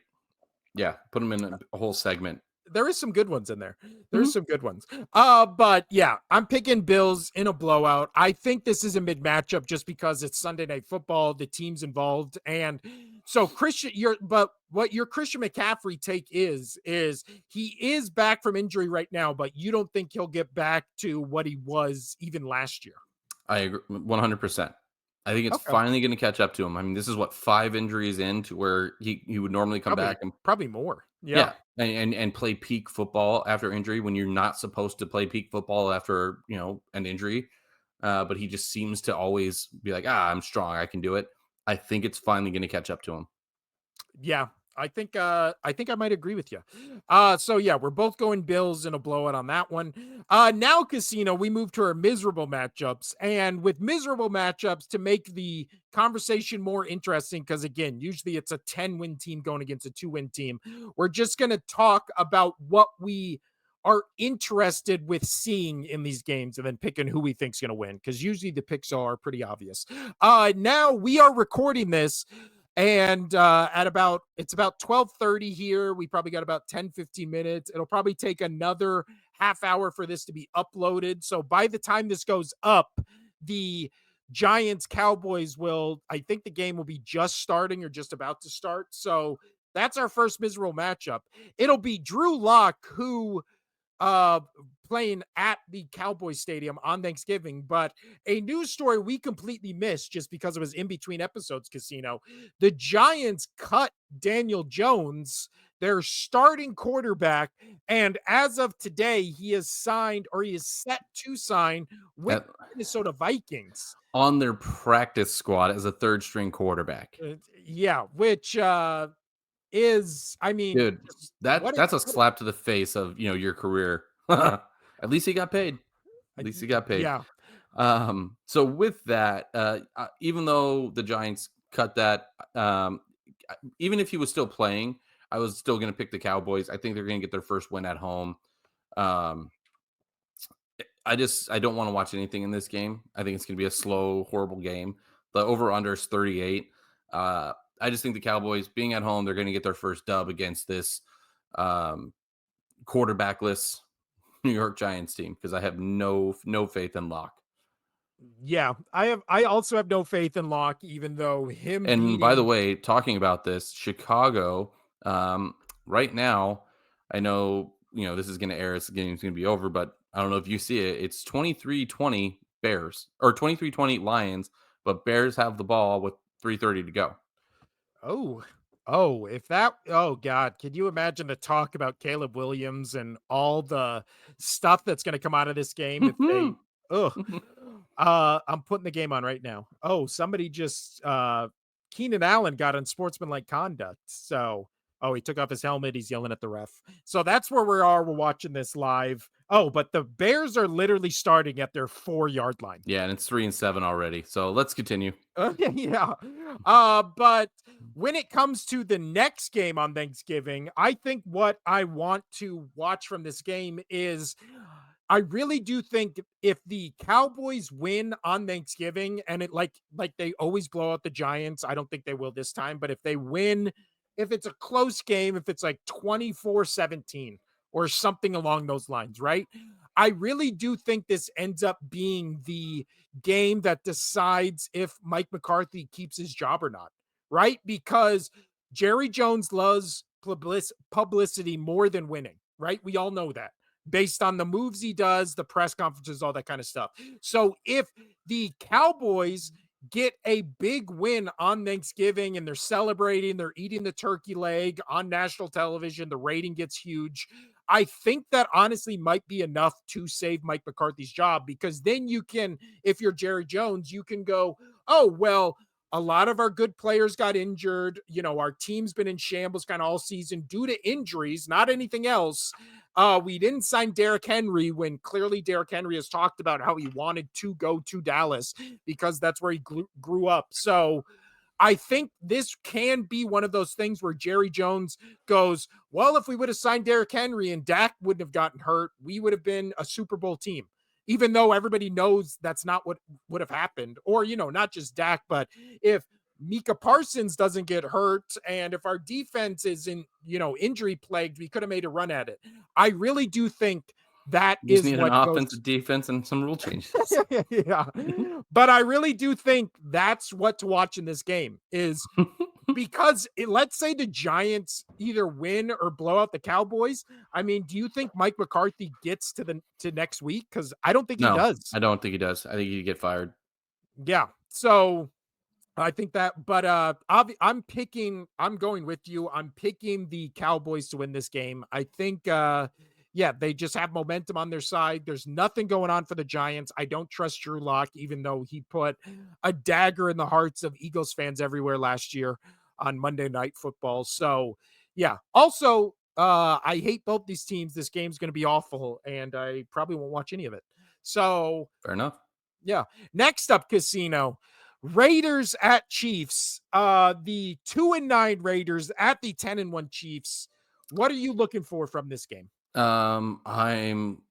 yeah, put them in a whole segment. There is some good ones in there. There's Mhm. some good ones. But yeah, I'm picking Bills in a blowout. I think this is a mid matchup just because it's Sunday Night Football, the teams involved, and so Christian. But what your Christian McCaffrey take is he is back from injury right now, but you don't think he'll get back to what he was even last year. I agree 100%. I think it's Okay, finally gonna catch up to him. I mean, this is what 5 injuries in to where he would normally come back and probably more. Yeah, yeah, and play peak football after injury when you're not supposed to play peak football after, an injury. But he just seems to always be like, I'm strong. I can do it. I think it's finally going to catch up to him. yeah. I think I might agree with you. So yeah, we're both going Bills in a blowout on that one. Now Casino, we move to our miserable matchups. And with miserable matchups to make the conversation more interesting, because again, usually it's a 10-win team going against a 2-win team. We're just gonna talk about what we are interested with seeing in these games and then picking who we think's gonna win, because usually the picks are pretty obvious. Now we are recording this and at about it's about 12:30 here. We probably got about 10-15 minutes. It'll probably take another half hour for this to be uploaded. So by the time this goes up, the Giants Cowboys will, I think the game will be just starting or just about to start. So that's our first miserable matchup. It'll be Drew Lock who uh playing at the Cowboys Stadium on Thanksgiving. But a news story we completely missed just because it was in between episodes, Casino. The Giants cut Daniel Jones, their starting quarterback, and as of today, he is signed or he is set to sign with That Minnesota Vikings. on their practice squad as a third string quarterback. Yeah, which is, I mean, Dude, just what a that's a slap to the face of, your career. At least he got paid. At least he got paid. yeah. So with that, even though the Giants cut that, even if he was still playing, I was still going to pick the Cowboys. I think they're going to get their first win at home. Um, I don't want to watch anything in this game. I think it's going to be a slow, horrible game. The over under is 38. I just think the Cowboys being at home, they're going to get their first dub against this um, quarterbackless New York Giants team because I have no faith in Locke. Yeah, I also have no faith in Locke, even though him And by the beating way, talking about this, Chicago, right now, I know, this is going to air, this game's going to be over, but I don't know if you see it. It's 23-20 Bears or 23-20 Lions, but Bears have the ball with 3:30 to go. oh, oh, if that oh god, can you imagine the talk about Caleb Williams and all the stuff that's gonna come out of this game if they ugh. I'm putting the game on right now. Oh, somebody just Keenan Allen got unsportsmanlike conduct. So oh, he took off his helmet, he's yelling at the ref. So that's where we are. We're watching this live. Oh, but the Bears are literally starting at their 4-yard line. Yeah, and it's 3-7 already. So let's continue. Yeah. But when it comes to the next game on Thanksgiving, I think what I want to watch from this game is I really do think if the Cowboys win on Thanksgiving and it like they always blow out the Giants, I don't think they will this time, but if they win, if it's a close game, if it's like 24-17 or something along those lines, right? I really do think this ends up being the game that decides if Mike McCarthy keeps his job or not, right? Because Jerry Jones loves publicity more than winning, right? We all know that based on the moves he does, the press conferences, all that kind of stuff. So if the Cowboys get a big win on Thanksgiving and they're celebrating, they're eating the turkey leg on national television, the rating gets huge. I think that honestly might be enough to save Mike McCarthy's job because then you can, if you're Jerry Jones, you can go, oh, well, a lot of our good players got injured. You know, our team's been in shambles kind of all season due to injuries, not anything else. We didn't sign Derrick Henry when clearly Derrick Henry has talked about how he wanted to go to Dallas because that's where he grew up. So I think this can be one of those things where Jerry Jones goes, well, if we would have signed Derrick Henry and Dak wouldn't have gotten hurt, we would have been a Super Bowl team. Even though everybody knows that's not what would have happened. Or, you know, not just Dak, but if Mika Parsons doesn't get hurt and if our defense isn't, you know, injury plagued, we could have made a run at it. I really do think that You just is need an what goes offensive defense and some rule changes. yeah. But I really do think that's what to watch in this game is because let's say the Giants either win or blow out the Cowboys. I mean, do you think Mike McCarthy gets to next week? Because I don't think he No, does. I don't think he does. I think he'd get fired. Yeah. So I think that, but I'm going with you. I'm picking the Cowboys to win this game. I think yeah, they just have momentum on their side. There's nothing going on for the Giants. I don't trust Drew Lock, even though he put a dagger in the hearts of Eagles fans everywhere last year on Monday Night Football. So yeah. Also, I hate both these teams. This game's gonna be awful, and I probably won't watch any of it. So Fair enough. yeah. Next up, Casino. Raiders at Chiefs. The 2-9 Raiders at the 10-1 Chiefs. What are you looking for from this game? I'm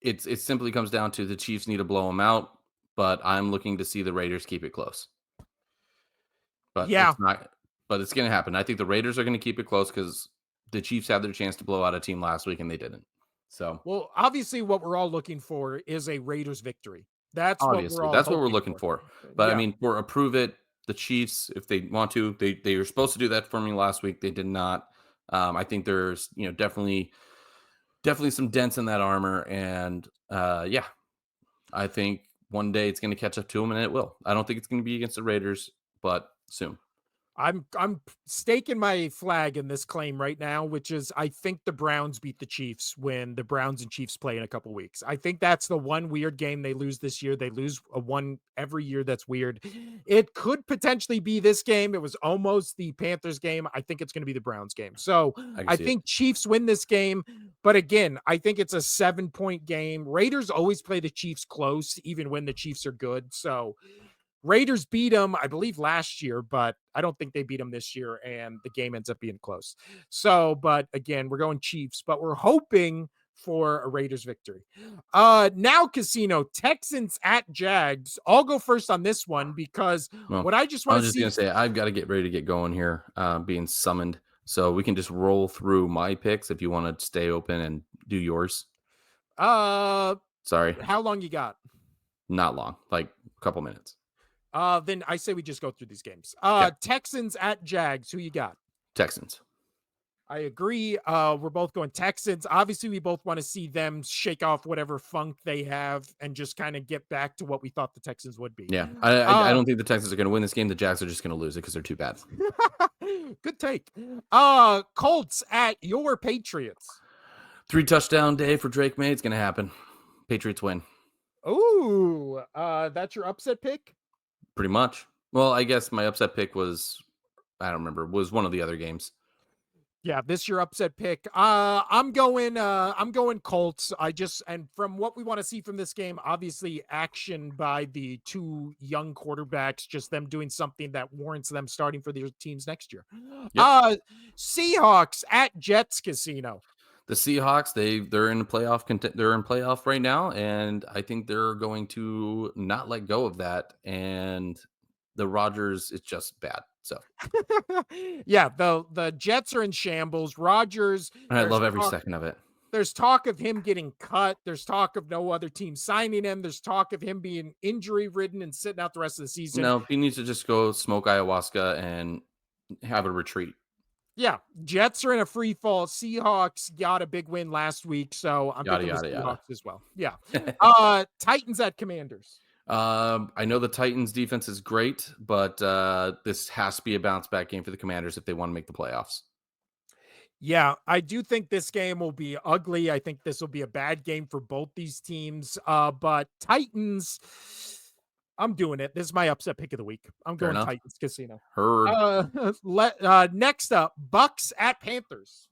it simply comes down to the Chiefs need to blow them out, but I'm looking to see the Raiders keep it close. But Yeah. it's not but it's gonna happen. I think the Raiders are gonna keep it close because the Chiefs had their chance to blow out a team last week and they didn't. So Well, obviously, what we're all looking for is a Raiders victory. That's what we're obviously, all that's what we're hoping looking for. for. But I Yeah. mean, for a prove it, the Chiefs, if they want to, they were supposed to do that for me last week. They did not. I think there's definitely definitely some dents in that armor, and yeah, I think one day it's going to catch up to them, and it will. I don't think it's going to be against the Raiders, but soon. I'm staking my flag in this claim right now, which is I think the Browns beat the Chiefs when the Browns and Chiefs play in a couple weeks. I think that's the one weird game they lose this year. They lose a one every year that's weird. It could potentially be this game. It was almost the Panthers game. I think it's going to be the Browns game. So I can I see it. think Chiefs win this game. But again, I think it's a 7-point game. Raiders always play the Chiefs close, even when the Chiefs are good. So Raiders beat them, I believe, last year, but I don't think they beat them this year, and the game ends up being close. So, but again, we're going Chiefs, but we're hoping for a Raiders victory. Now, Casino, Texans at Jags. I'll go first on this one because Well, what I just I want was to just gonna see. say I've got to get ready to get going here, being summoned. So we can just roll through my picks if you want to stay open and do yours. Uh, Sorry, how long you got? not long, like a couple minutes. Then I say we just go through these games. Okay, Texans at Jags. Who you got? Texans. I agree. We're both going Texans. Obviously, we both want to see them shake off whatever funk they have and just kind of get back to what we thought the Texans would be. Yeah, I Uh, don't think the Texans are going to win this game. The Jags are just going to lose it because they're too bad. good take. Colts at your Patriots. 3 touchdown day for Drake May. It's going to happen. Patriots win. Ooh, that's your upset pick? Pretty much. Well, I guess my upset pick was I don't remember. Was one of the other games. Yeah, this your upset pick. I'm going Colts. I just and from what we want to see from this game, obviously action by the two young quarterbacks, just them doing something that warrants them starting for their teams next year. Yep. Seahawks at Jets Casino. The Seahawks, they're in they're in playoff right now, and I think they're going to not let go of that. And the Rodgers, it's just bad. So Yeah, the Jets are in shambles. Rodgers, and I there's love every talk second of it. there's talk of him getting cut. There's talk of no other team signing him. There's talk of him being injury ridden and sitting out the rest of the season. No, he needs to just go smoke ayahuasca and have a retreat. Yeah, Jets are in a free fall. Seahawks got a big win last week, so I'm Yada picking the yada yada. Seahawks as well. Yeah. Titans at Commanders. I know the Titans defense is great, but this has to be a bounce back game for the Commanders if they want to make the playoffs. Yeah, I do think this game will be ugly. I think this will be a bad game for both these teams. But Titans, I'm doing it. This is my upset pick of the week. I'm Fair going enough. Titans Casino. Heard. Next up, Bucks at Panthers.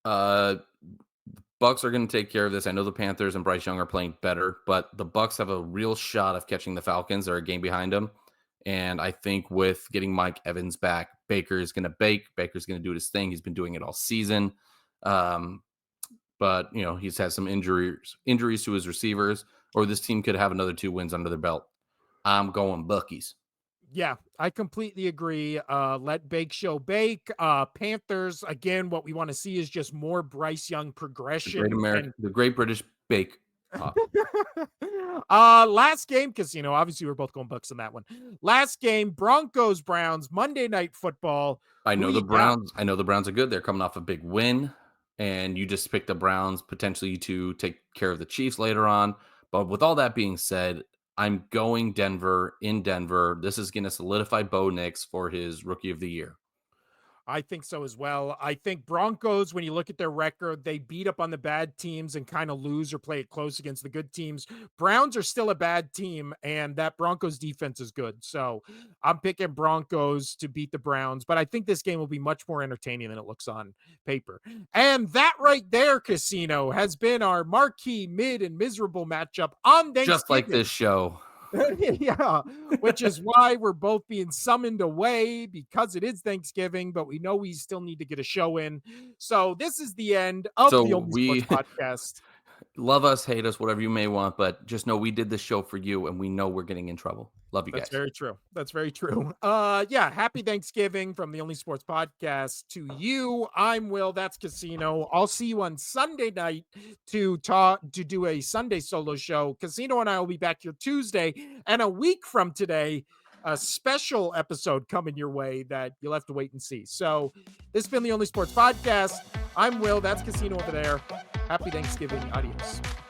Uh, Bucks are going to take care of this. I know the Panthers and Bryce Young are playing better, but the Bucks have a real shot of catching the Falcons. They're a game behind them, and I think with getting Mike Evans back, Baker is going to bake. Baker's going to do his thing. He's been doing it all season, um, but he's had some injuries to his receivers. Or this team could have another 2 wins under their belt. I'm going Buckies. Yeah, I completely agree. Let Bake Show bake. Panthers, again, what we want to see is just more Bryce Young progression. And The Great British Bake Off. last game, Casino. Obviously, we're both going Bucks on that one. Last game, Broncos Browns, Monday Night Football. Who you got? I know the Browns are good. They're coming off a big win, and you just picked the Browns potentially to take care of the Chiefs later on. But with all that being said, I'm going Denver in Denver. This is going to solidify Bo Nix for his Rookie of the Year. I think so as well. I think Broncos, when you look at their record, they beat up on the bad teams and kind of lose or play it close against the good teams. Browns are still a bad team, and that Broncos defense is good. So I'm picking Broncos to beat the Browns, but I think this game will be much more entertaining than it looks on paper. And that right there, Casino, has been our marquee mid and miserable matchup on Just like Thanksgiving. this show. Yeah, which is why we're both being summoned away because it is Thanksgiving, but we know we still need to get a show in. So this is the end of So the Only Sports we Podcast. love us, hate us, whatever you may want, but just know we did this show for you, and we know we're getting in trouble. Love you That's guys. very true. That's very true. Yeah, happy Thanksgiving from the Only Sports Podcast to you. I'm Will. That's Casino. I'll see you on Sunday night to do a Sunday solo show. Casino and I will be back here Tuesday, and a week from today, a special episode coming your way that you'll have to wait and see. So, this has been the Only Sports Podcast. I'm Will. That's Casino over there. Happy Thanksgiving. Adios.